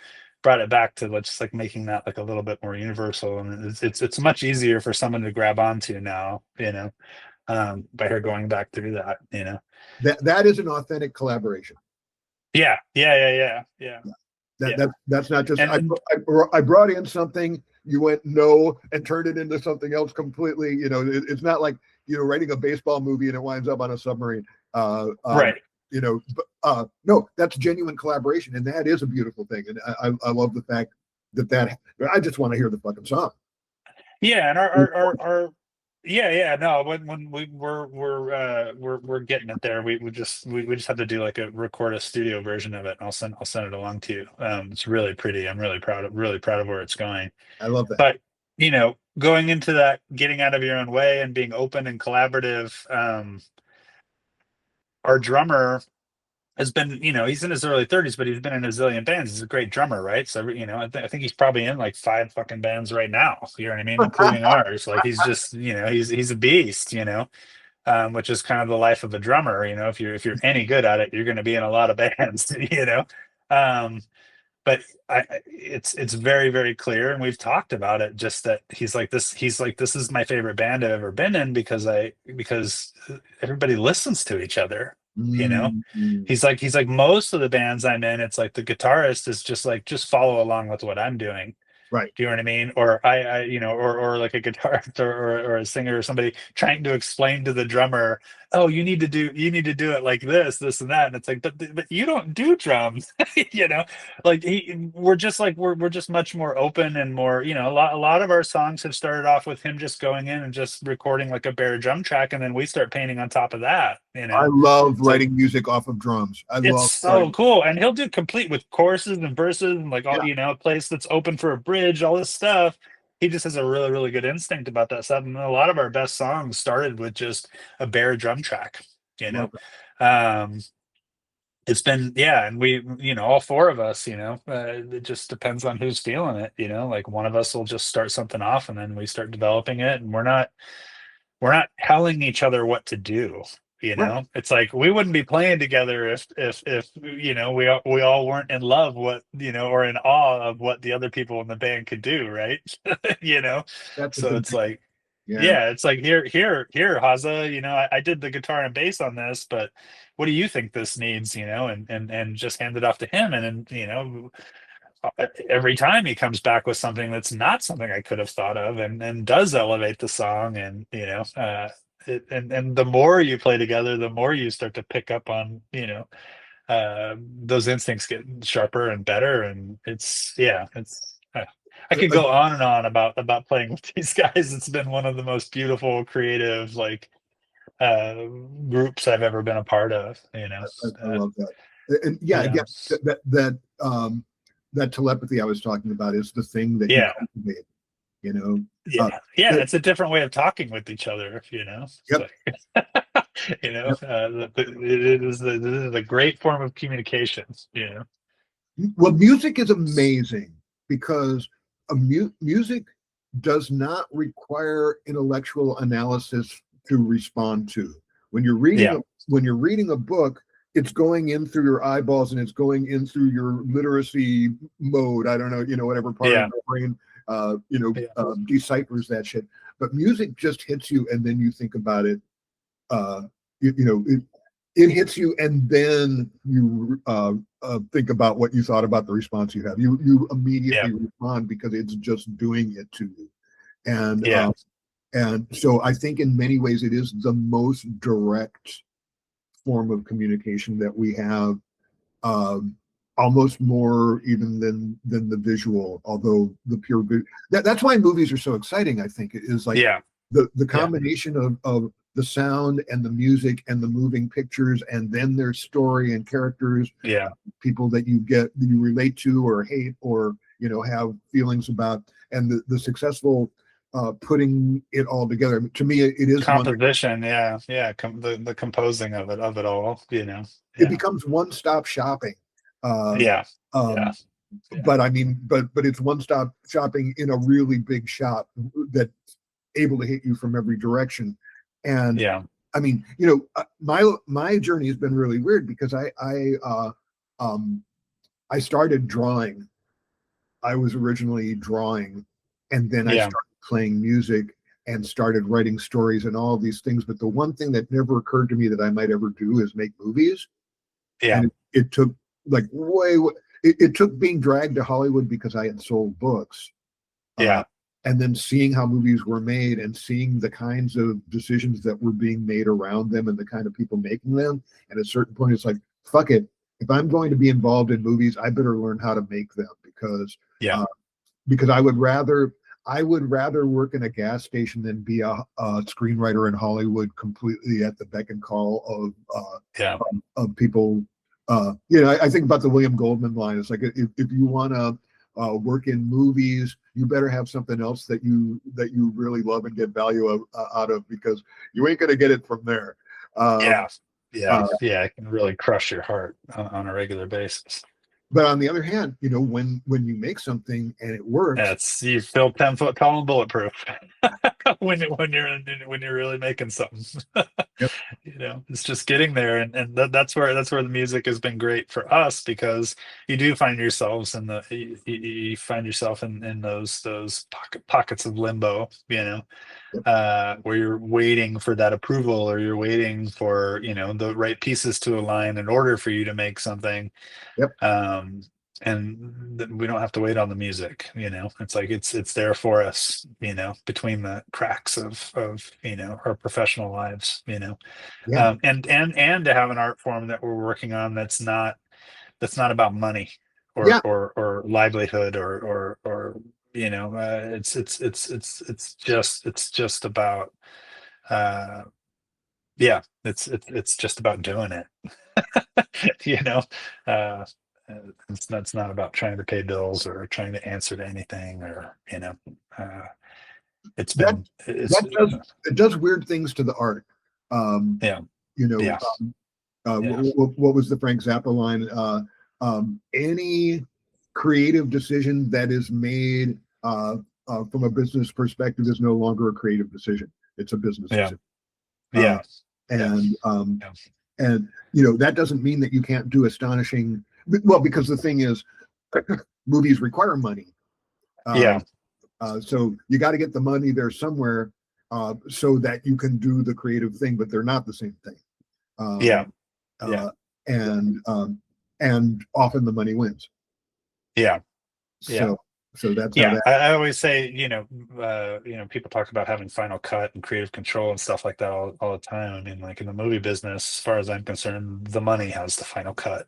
Speaker 2: brought it back to just like making that like a little bit more universal. And it's much easier for someone to grab onto now, you know, by her going back through that, you know.
Speaker 1: That is an authentic collaboration.
Speaker 2: Yeah, yeah, yeah, yeah, yeah,
Speaker 1: That
Speaker 2: yeah.
Speaker 1: that's not just
Speaker 2: And
Speaker 1: I brought in something, you went no and turned it into something else completely. You know, it's not like, you know, writing a baseball movie and it winds up on a submarine.
Speaker 2: right.
Speaker 1: You know, no, that's genuine collaboration, and that is a beautiful thing. And I love the fact that I just want to hear the fucking song.
Speaker 2: Yeah, and our yeah, yeah, no, when we're getting it there. We just have to do like a record a studio version of it, and I'll send it along to you. It's really pretty. I'm really proud of where it's going.
Speaker 1: I love that.
Speaker 2: But, you know, going into that, getting out of your own way and being open and collaborative, our drummer has been, you know, he's in his early 30s, but he's been in a zillion bands. He's a great drummer, right? So, you know, I think he's probably in like 5 fucking bands right now. You know what I mean? Including ours. Like, he's just, you know, he's a beast, you know, which is kind of the life of a drummer. You know, if you're any good at it, you're going to be in a lot of bands, you know. Um, but it's very, very clear, and we've talked about it. Just that he's like, this is my favorite band I've ever been in, because everybody listens to each other. You know,
Speaker 1: Mm-hmm.
Speaker 2: he's like most of the bands I'm in, it's like the guitarist is just like, just follow along with what I'm doing.
Speaker 1: Right.
Speaker 2: Do you know what I mean? Or you know, or like a guitarist, or a singer or somebody trying to explain to the drummer, oh, you need to do it like this and that. And it's like, but you don't do drums, you know? Like, we're just like, we're just much more open and more, you know, a lot of our songs have started off with him just going in and just recording like a bare drum track, and then we start painting on top of that, you
Speaker 1: I
Speaker 2: know?
Speaker 1: love
Speaker 2: So
Speaker 1: writing music off of drums. I
Speaker 2: it's
Speaker 1: love
Speaker 2: so
Speaker 1: writing.
Speaker 2: cool, and he'll do complete with choruses and verses, and like, all,
Speaker 1: Yeah.
Speaker 2: you know, a place that's open for a bridge, all this stuff. He just has a really, really good instinct about that stuff, and a lot of our best songs started with just a bare drum track. You know,
Speaker 1: Love that.
Speaker 2: um, it's been, yeah, and we, you know, all four of us, you know, it just depends on who's feeling it. You know, like one of us will just start something off, and then we start developing it, and we're not telling each other what to do. You
Speaker 1: Right.
Speaker 2: know, it's like we wouldn't be playing together if you know, we all weren't in love, what, you know, or in awe of what the other people in the band could do, right? You know,
Speaker 1: That's a
Speaker 2: so
Speaker 1: good
Speaker 2: it's
Speaker 1: thing.
Speaker 2: like,
Speaker 1: Yeah.
Speaker 2: yeah, it's like, here, Haza, you know, I did the guitar and bass on this, but what do you think this needs? You know, and just hand it off to him, and then, you know, every time he comes back with something that's not something I could have thought of, and does elevate the song. And, you know, and the more you play together, the more you start to pick up on, you know, those instincts get sharper and better. And it's, yeah, it's, I could
Speaker 1: I,
Speaker 2: go on and on about playing with these guys. It's been one of the most beautiful, creative, like, uh groups I've ever been a part of, you know.
Speaker 1: I love that. And yeah,
Speaker 2: Yeah,
Speaker 1: again, that that telepathy I was talking about is the thing that you
Speaker 2: yeah,
Speaker 1: cultivate. you know. uh,
Speaker 2: Yeah, yeah,
Speaker 1: but
Speaker 2: it's a different way of talking with each other, you know. It's
Speaker 1: yep,
Speaker 2: like,
Speaker 1: yep.
Speaker 2: it is the great form of communication, you know.
Speaker 1: Well, music is amazing because music does not require intellectual analysis to respond to. When you're reading
Speaker 2: Yeah,
Speaker 1: a when you're reading a book, it's going in through your eyeballs and it's going in through your literacy mode. I don't know, whatever part of
Speaker 2: yeah,
Speaker 1: your brain,
Speaker 2: yeah,
Speaker 1: deciphers that shit. But music just hits you, and then you think about it. Uh, it hits you, and then you think about what you thought about the response you have. You
Speaker 2: yeah,
Speaker 1: immediately respond because it's just doing it to you. And
Speaker 2: yeah,
Speaker 1: so I think in many ways it is the most direct form of communication that we have, um, almost more even than the visual. Although the that's why movies are so exciting. I think it is like
Speaker 2: yeah,
Speaker 1: the
Speaker 2: yeah,
Speaker 1: combination of the sound and the music and the moving pictures, and then their story and characters,
Speaker 2: yeah,
Speaker 1: people that you relate to or hate or have feelings about, and the successful putting it all together. To me, it is one.
Speaker 2: composition, yeah, yeah, the composing of it all, you know.
Speaker 1: It
Speaker 2: Yeah,
Speaker 1: becomes one-stop shopping. Uh,
Speaker 2: yeah, yeah,
Speaker 1: um,
Speaker 2: yeah,
Speaker 1: but I mean, but it's one-stop shopping in a really big shop that's able to hit you from every direction. And
Speaker 2: yeah,
Speaker 1: I mean, my journey has been really weird because I started drawing. I was originally drawing, and then I
Speaker 2: yeah,
Speaker 1: started playing music and started writing stories and all of these things. But the one thing that never occurred to me that I might ever do is make movies.
Speaker 2: yeah,
Speaker 1: And it took like it took being dragged to Hollywood because I had sold books, uh,
Speaker 2: yeah,
Speaker 1: and then seeing how movies were made and seeing the kinds of decisions that were being made around them and the kind of people making them. And at a certain point, it's like, fuck it. If I'm going to be involved in movies, I better learn how to make them
Speaker 2: yeah,
Speaker 1: uh, because I would rather work in a gas station than be a screenwriter in Hollywood, completely at the beck and call
Speaker 2: yeah,
Speaker 1: of people. I think about the William Goldman line. It's like if you want to work in movies, you better have something else that you really love and get value out of, because you ain't going to get it from there. Um,
Speaker 2: yeah, yeah,
Speaker 1: uh,
Speaker 2: yeah. It can really crush your heart on a regular basis.
Speaker 1: but on the other hand, when you make something and it works.
Speaker 2: That's you feel 10 foot tall and bulletproof when you're really making something.
Speaker 1: Yep.
Speaker 2: You know, it's just getting there, and that's where the music has been great for us, because you do find yourselves in you find yourself in those pockets of limbo, you know,
Speaker 1: Yep.
Speaker 2: where you're waiting for that approval, or you're waiting for, the right pieces to align in order for you to make something.
Speaker 1: Yep.
Speaker 2: um and we don't have to wait on the music, it's like it's there for us, between the cracks of our professional lives,
Speaker 1: Yeah.
Speaker 2: and to have an art form that we're working on that's not about money or
Speaker 1: Yeah.
Speaker 2: or livelihood or it's just about uh yeah, it's just about doing it. you know uh it's not about trying to pay bills or trying to answer to anything, or uh it's
Speaker 1: that
Speaker 2: been it's
Speaker 1: that does it does weird things to the art. Um,
Speaker 2: Yeah,
Speaker 1: you know,
Speaker 2: yeah, yeah,
Speaker 1: what was the Frank Zappa line? Any creative decision that is made from a business perspective is no longer a creative decision; it's a business
Speaker 2: yeah,
Speaker 1: decision. Uh,
Speaker 2: yeah, yeah,
Speaker 1: and
Speaker 2: yeah,
Speaker 1: that doesn't mean that you can't do astonishing. Well, because the thing is, movies require money. Uh,
Speaker 2: yeah,
Speaker 1: so you got to get the money there somewhere, so that you can do the creative thing, but they're not the same thing.
Speaker 2: yeah,
Speaker 1: Um,
Speaker 2: yeah,
Speaker 1: and often the money wins.
Speaker 2: yeah, yeah.
Speaker 1: So that's how
Speaker 2: Yeah,
Speaker 1: that.
Speaker 2: I always say, people talk about having final cut and creative control and stuff like that all the time. I mean, like in the movie business, as far as I'm concerned, the money has the final cut.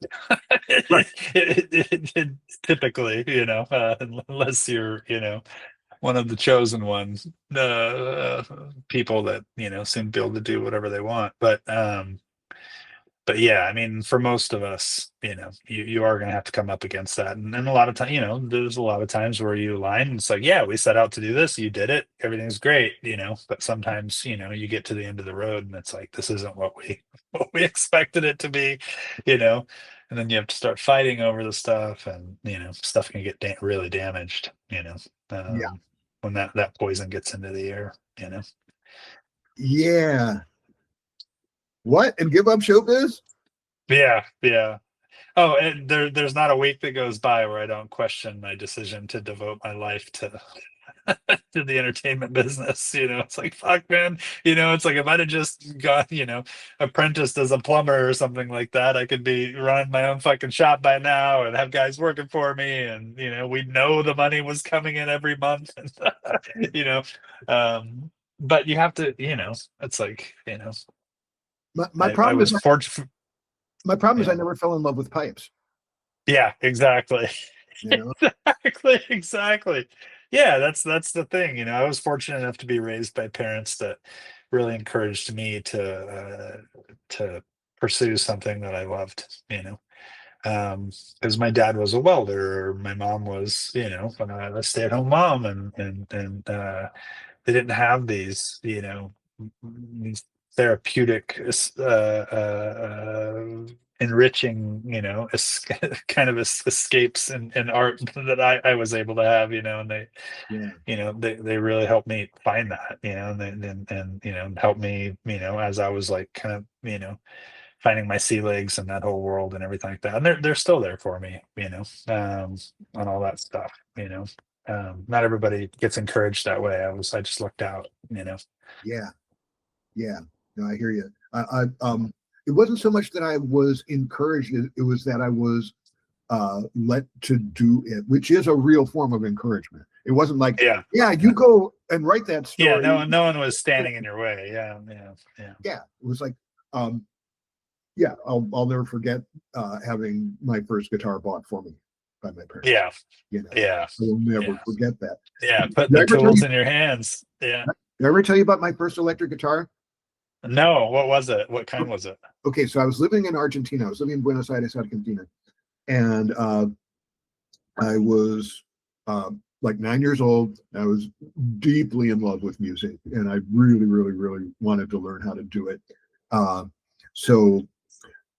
Speaker 1: Right.
Speaker 2: Typically, unless you're, one of the chosen ones, people that, seem to be able to do whatever they want. but yeah, I mean, for most of us, you are going to have to come up against that. And a lot of time, there's a lot of times where you align and it's like, yeah, we set out to do this, you did it, everything's great, but sometimes, you get to the end of the road and it's like, this isn't what we, what we expected it to be, and then you have to start fighting over the stuff and, stuff can get really damaged,
Speaker 1: Yeah.
Speaker 2: when that poison gets into the air.
Speaker 1: Yeah. What? And give up showbiz?
Speaker 2: Yeah, yeah. Oh, and there's not a week that goes by where I don't question my decision to devote my life to to the entertainment business. It's like, fuck, man. It's like if I'd have just got, apprenticed as a plumber or something like that, I could be running my own fucking shop by now and have guys working for me, and we'd know the money was coming in every month. And, but you have to, it's like,
Speaker 1: My
Speaker 2: I
Speaker 1: problem
Speaker 2: was
Speaker 1: is
Speaker 2: fortunate.
Speaker 1: my problem is I
Speaker 2: Yeah.
Speaker 1: never fell in love with pipes.
Speaker 2: Yeah, exactly.
Speaker 1: You know?
Speaker 2: Exactly. Yeah, that's the thing. I was fortunate enough to be raised by parents that really encouraged me to pursue something that I loved, because my dad was a welder, my mom was, a stay-at-home mom, and they didn't have these, these therapeutic, enriching, kind of escapes in art that I was able to have, and
Speaker 1: Yeah.
Speaker 2: they really helped me find that, and help me, as I was like kind of, finding my sea legs and that whole world and everything like that. And they're still there for me, on all that stuff, not everybody gets encouraged that way. I just looked out.
Speaker 1: Yeah. Yeah. No, I hear you. It wasn't so much that I was encouraged, it was that I was let to do it, which is a real form of encouragement. It wasn't like,
Speaker 2: Yeah.
Speaker 1: yeah, you go and write that
Speaker 2: Yeah.
Speaker 1: story.
Speaker 2: No one was standing in your way. Yeah. Yeah. Yeah.
Speaker 1: Yeah. It was like, um, yeah, I'll never forget having my first guitar bought for me by my parents.
Speaker 2: Yeah.
Speaker 1: You know,
Speaker 2: Yeah.
Speaker 1: I will never
Speaker 2: Yeah.
Speaker 1: forget that.
Speaker 2: Yeah. Putting
Speaker 1: Did I
Speaker 2: the
Speaker 1: ever tell
Speaker 2: tools
Speaker 1: you?
Speaker 2: in your hands. Yeah.
Speaker 1: Did I ever tell you about my first electric guitar?
Speaker 2: No, what was it? What kind was it?
Speaker 1: Okay, so I was living in Argentina. I was living in Buenos Aires, Argentina, and I was like 9 years old. I was deeply in love with music, and I really, really, really wanted to learn how to do it. Uh, so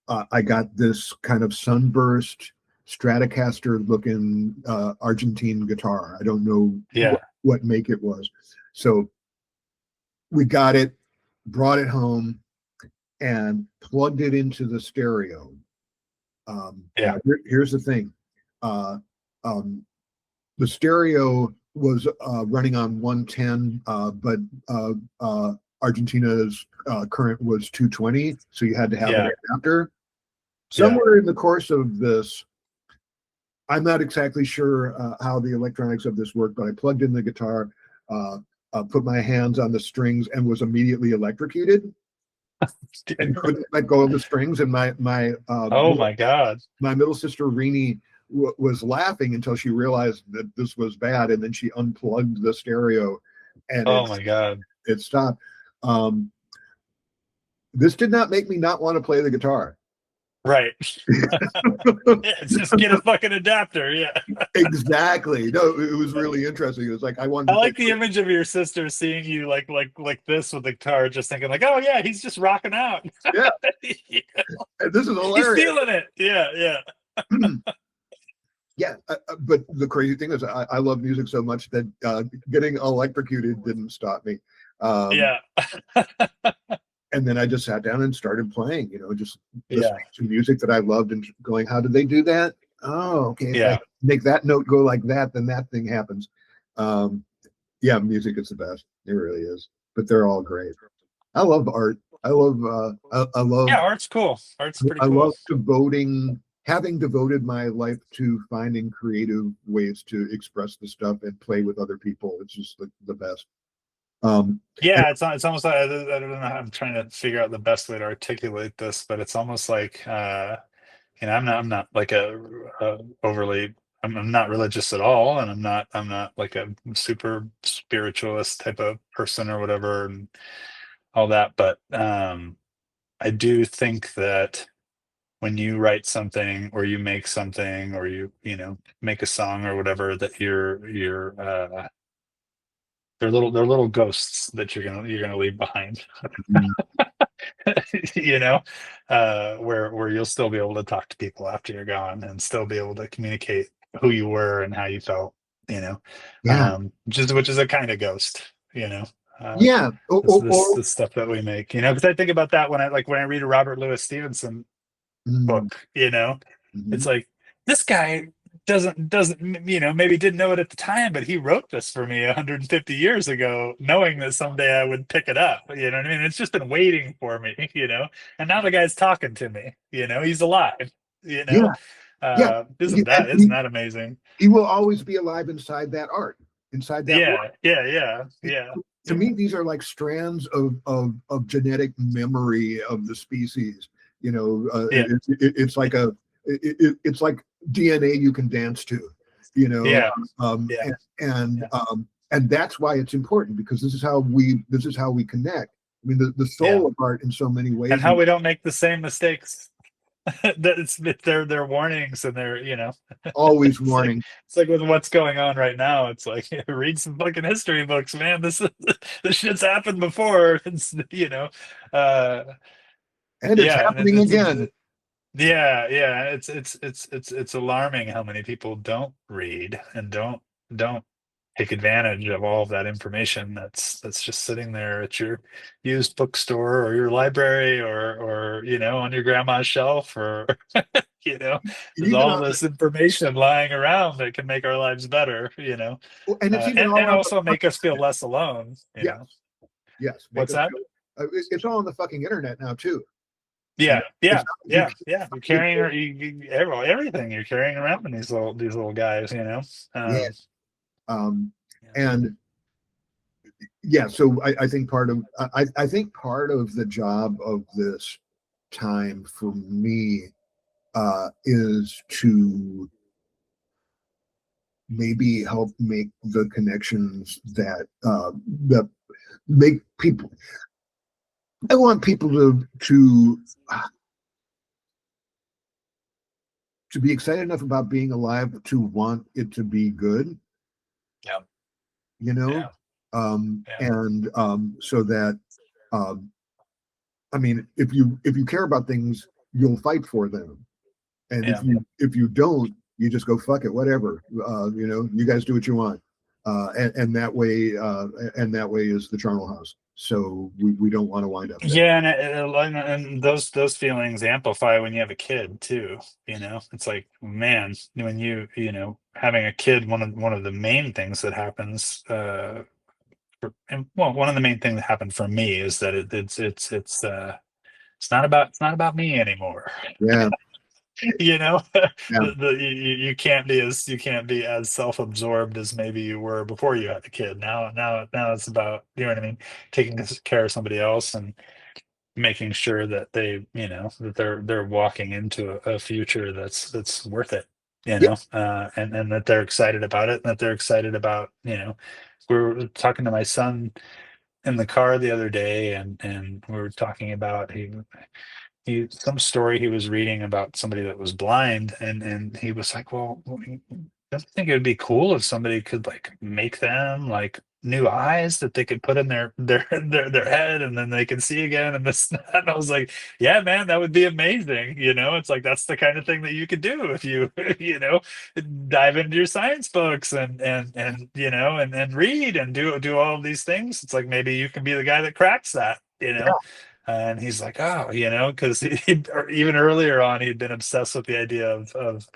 Speaker 1: I got this kind of sunburst Stratocaster looking Argentine guitar. I don't know
Speaker 2: Yeah.
Speaker 1: what make it was. So we got it, brought it home, and plugged it into the stereo.
Speaker 2: Yeah.
Speaker 1: Here's the thing. Uh, um, the stereo was running on 110, but Argentina's current was 220, so you had to have
Speaker 2: Yeah.
Speaker 1: an adapter.
Speaker 2: Yeah.
Speaker 1: Somewhere in the course of this, I'm not exactly sure how the electronics of this worked, but I plugged in the guitar, put my hands on the strings, and was immediately electrocuted and couldn't let go of the strings. And
Speaker 2: Oh my God.
Speaker 1: my middle sister Rini was laughing until she realized that this was bad, and then she unplugged the stereo, and
Speaker 2: Oh my God.
Speaker 1: it stopped. Um, this did not make me not want to play the guitar.
Speaker 2: Right. Yeah, just get a fucking adapter. Yeah.
Speaker 1: Exactly. No, it was really interesting. It was like I wanted
Speaker 2: I
Speaker 1: to
Speaker 2: like the
Speaker 1: play.
Speaker 2: image of your sister seeing you like this with the guitar, just thinking like, oh yeah, he's just rocking out.
Speaker 1: Yeah,
Speaker 2: Yeah.
Speaker 1: and this is
Speaker 2: He's
Speaker 1: hilarious.
Speaker 2: feeling it. Yeah, yeah.
Speaker 1: Yeah, but the crazy thing is, I love music so much that getting electrocuted didn't stop me. Um,
Speaker 2: Yeah.
Speaker 1: and then I just sat down and started playing. Just
Speaker 2: Yeah.
Speaker 1: listening to music that I loved and going, "How did they do that? Oh, okay. If I
Speaker 2: Yeah.
Speaker 1: make that note go like that, then that thing happens." Um, yeah, music is the best. It really is. But they're all great. I love art. I love. I love.
Speaker 2: Yeah, art's cool. Art's pretty
Speaker 1: I
Speaker 2: cool.
Speaker 1: love having devoted my life to finding creative ways to express the stuff and play with other people. It's just the best. And
Speaker 2: Yeah, it's almost like I don't know. I'm trying to figure out the best way to articulate this, but it's almost like I'm not like a overly I'm not religious at all, and I'm not like a super spiritualist type of person or whatever and all that, but I do think that when you write something or you make something or you know make a song or whatever, that you're they're little ghosts that you're gonna leave behind.
Speaker 1: Mhm.
Speaker 2: You know, where you'll still be able to talk to people after you're gone and still be able to communicate who you were and how you felt, you know,
Speaker 1: Yeah.
Speaker 2: which is a kind of ghost, you know. Uh,
Speaker 1: Yeah.
Speaker 2: this stuff that we make, you know, because I think about that when I read a Robert Louis Stevenson
Speaker 1: Mm,
Speaker 2: book, you know, it's
Speaker 1: mhm.
Speaker 2: like this guy doesn't you know, maybe didn't know it at the time, but he wrote this for me 150 years ago knowing that someday I would pick it up, you know what I mean? It's just been waiting for me, you know, and now the guy's talking to me, you know, he's alive, you know.
Speaker 1: Yeah. Yeah. And
Speaker 2: Isn't that amazing?
Speaker 1: he will always be alive inside that art, inside that work.
Speaker 2: Yeah,
Speaker 1: To
Speaker 2: yeah,
Speaker 1: me, these are like strands of genetic memory of the species.
Speaker 2: yeah,
Speaker 1: It's like it's like DNA you can dance to. You know,
Speaker 2: yeah,
Speaker 1: um,
Speaker 2: yeah,
Speaker 1: and and,
Speaker 2: yeah,
Speaker 1: um, and that's why it's important because this is how we connect. I mean, the
Speaker 2: yeah.
Speaker 1: soul of art in so many
Speaker 2: And
Speaker 1: ways.
Speaker 2: how
Speaker 1: And
Speaker 2: we don't make the same mistakes. They're warnings, and they're, you know,
Speaker 1: always
Speaker 2: it's like
Speaker 1: warning.
Speaker 2: with what's going on right now. It's like, read some fucking history books, man. This shit's happened before. It's, you know, uh,
Speaker 1: And it's
Speaker 2: yeah, and
Speaker 1: happening again.
Speaker 2: yeah. It's alarming how many people don't read and don't take advantage of all of that information that's just sitting there at your used bookstore or your library or you know, on your grandma's shelf, or you know, there's
Speaker 1: Even
Speaker 2: all
Speaker 1: on
Speaker 2: this information lying around that can make our lives better, you know,
Speaker 1: and it's even all
Speaker 2: and
Speaker 1: on the
Speaker 2: also make
Speaker 1: fucking
Speaker 2: us feel
Speaker 1: internet.
Speaker 2: less alone, you
Speaker 1: Yes,
Speaker 2: know.
Speaker 1: yes, make
Speaker 2: What's
Speaker 1: us
Speaker 2: that?
Speaker 1: feel. It's all on the fucking internet now too.
Speaker 2: Yeah,
Speaker 1: It's
Speaker 2: yeah,
Speaker 1: not, you
Speaker 2: yeah,
Speaker 1: can't
Speaker 2: yeah. You're
Speaker 1: find
Speaker 2: carrying
Speaker 1: it.
Speaker 2: everything. You're carrying around in these little guys, you know.
Speaker 1: Yeah.
Speaker 2: Um,
Speaker 1: Um,
Speaker 2: yeah,
Speaker 1: and yeah, so I think part of the job of this time for me is to maybe help make the connections that make people. I want people to be excited enough about being alive to want it to be good,
Speaker 2: yeah,
Speaker 1: you know,
Speaker 2: yeah, yeah,
Speaker 1: and so that um, I mean, if you care about things, you'll fight for them, and if
Speaker 2: yeah.
Speaker 1: you don't, you just go fuck it, whatever. You guys do what you want, and that way is the charnel house. So we don't want to wind up there.
Speaker 2: Yeah, and those feelings amplify when you have a kid too. You know, it's like, man, when you know, having a kid, one of the main things that happens, and, well, one of the main things that happened for me is that it's not about me anymore.
Speaker 1: Yeah,
Speaker 2: You know,
Speaker 1: yeah,
Speaker 2: you can't be as self-absorbed as maybe you were before you had a kid. Now it's about, you know what I mean, taking care of somebody else and making sure that they, you know, that they're walking into a future that's worth it, you
Speaker 1: yeah,
Speaker 2: know, and that they're excited about it, and that they're excited about, you know, we were talking to my son in the car the other day, and we were talking about he some story he was reading about somebody that was blind, and he was like, well, don't you think it would be cool if somebody could like make them like new eyes that they could put in their head, and then they can see again, and this and that. And I was like, yeah, man, that would be amazing. You know, it's like that's the kind of thing that you could do if you you know, dive into your science books and you know, and read and do all of these things. It's like maybe you can be the guy that cracks that, you know. And he's like, oh, you know, because even earlier on, he'd been obsessed with the idea of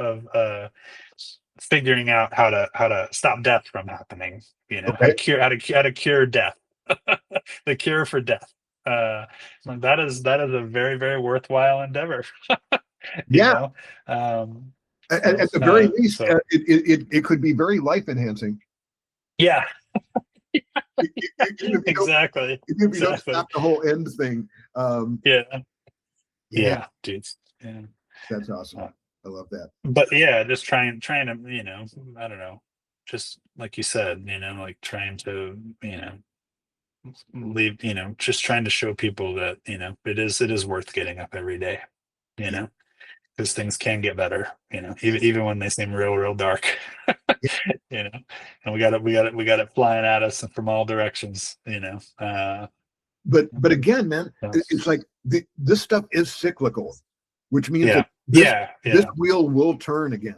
Speaker 2: figuring out how to stop death from happening. You know,
Speaker 1: okay,
Speaker 2: how to cure death, the cure for death. Like, that is a very, very worthwhile endeavor. You
Speaker 1: yeah.
Speaker 2: know,
Speaker 1: At the very least, it could be very life enhancing.
Speaker 2: yeah,
Speaker 1: Even if you don't,
Speaker 2: exactly,
Speaker 1: even if you don't
Speaker 2: exactly.
Speaker 1: stop the whole end thing.
Speaker 2: Yeah,
Speaker 1: Yeah,
Speaker 2: yeah, dudes. Yeah.
Speaker 1: that's awesome.
Speaker 2: Uh,
Speaker 1: I love that.
Speaker 2: but yeah, just trying to, you know, I don't know, just like you said, you know, like trying to, you know, leave, just trying to show people that, it is worth getting up every day, you
Speaker 1: Yeah,
Speaker 2: know. because things can get better, even when they seem real dark. And we got it flying at us from all directions.
Speaker 1: But again, man,
Speaker 2: So,
Speaker 1: it's like this stuff is cyclical, which means
Speaker 2: yeah,
Speaker 1: that this
Speaker 2: yeah,
Speaker 1: this wheel will turn again.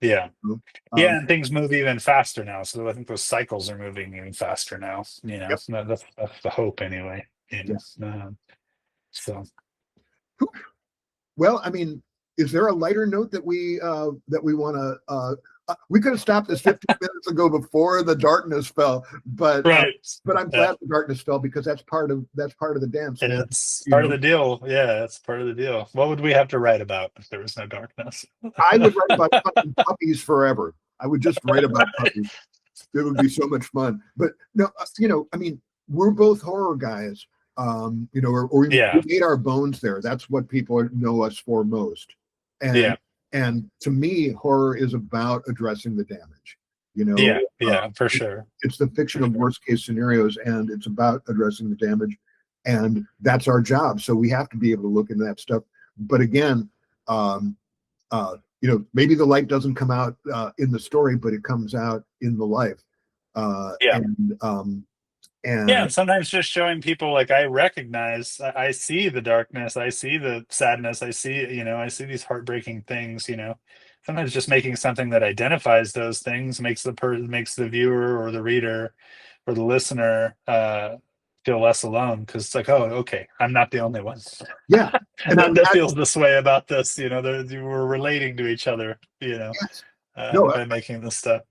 Speaker 2: yeah.
Speaker 1: Um,
Speaker 2: And things move even faster now. So I think those cycles are moving even faster now.
Speaker 1: Yep.
Speaker 2: So that's the hope anyway.
Speaker 1: Yeah.
Speaker 2: So
Speaker 1: Well, I mean, is there a lighter note that we want to? We could have stopped this 15 minutes ago before the darkness fell, but
Speaker 2: right.
Speaker 1: But I'm glad the darkness fell, because that's part of the dance. Man.
Speaker 2: It's part of the deal. Yeah, it's part of the deal. What would we have to write about if there was no darkness?
Speaker 1: I would write about puppies forever. I would just write about puppies. It would be so much fun. But no, I mean, we're both horror guys. Or we made our bones there. That's what people know us for most. And to me, horror is about addressing the damage.
Speaker 2: For sure.
Speaker 1: It's the fiction of worst case scenarios, and it's about addressing the damage, and that's our job. So we have to be able to look into that stuff. But again, maybe the light doesn't come out in the story, but it comes out in the life.
Speaker 2: And sometimes just showing people, like, I see the darkness, I see the sadness, I see these heartbreaking things. Sometimes just making something that identifies those things makes the viewer or the reader or the listener feel less alone, because it's like, oh, okay, I'm not the only one.
Speaker 1: Yeah,
Speaker 2: and that feels this way about this. We're relating to each other. By making this stuff.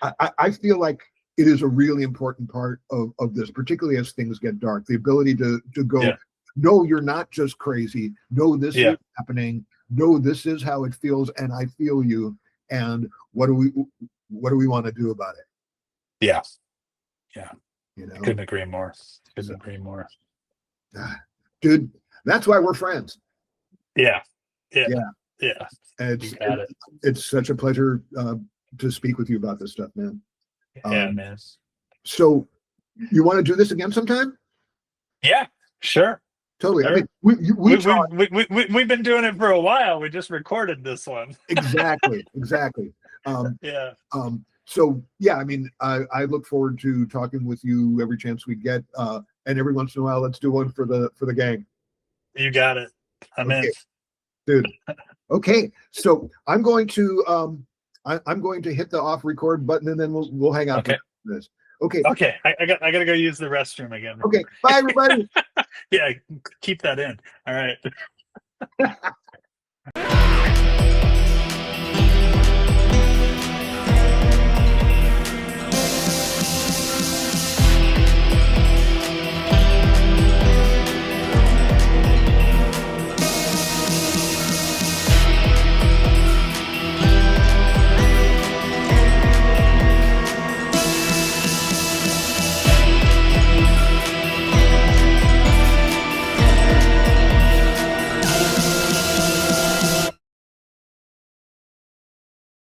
Speaker 1: I feel like it is a really important part of this, particularly as things get dark. The ability to go, no, you're not just crazy. No, this is happening. No, this is how it feels, and I feel you. And what do we want to do about it?
Speaker 2: Yeah. Couldn't agree more. Agree more.
Speaker 1: Dude, that's why we're friends.
Speaker 2: Yeah.
Speaker 1: And it's such a pleasure to speak with you about this stuff, man.
Speaker 2: Man.
Speaker 1: So you want to do this again sometime?
Speaker 2: Yeah, sure.
Speaker 1: Totally.
Speaker 2: Sure.
Speaker 1: I mean,
Speaker 2: we've been doing it for a while. We just recorded this one.
Speaker 1: Exactly. So yeah, I mean, I look forward to talking with you every chance we get, and every once in a while, let's do one for the gang.
Speaker 2: You got it. I'm in,
Speaker 1: dude. Okay, so I'm going to hit the off record button, and then we'll hang out.
Speaker 2: Okay.
Speaker 1: For this. Okay.
Speaker 2: Okay. I gotta go use the restroom again.
Speaker 1: Okay. Bye, everybody.
Speaker 2: Yeah. Keep that in. All right.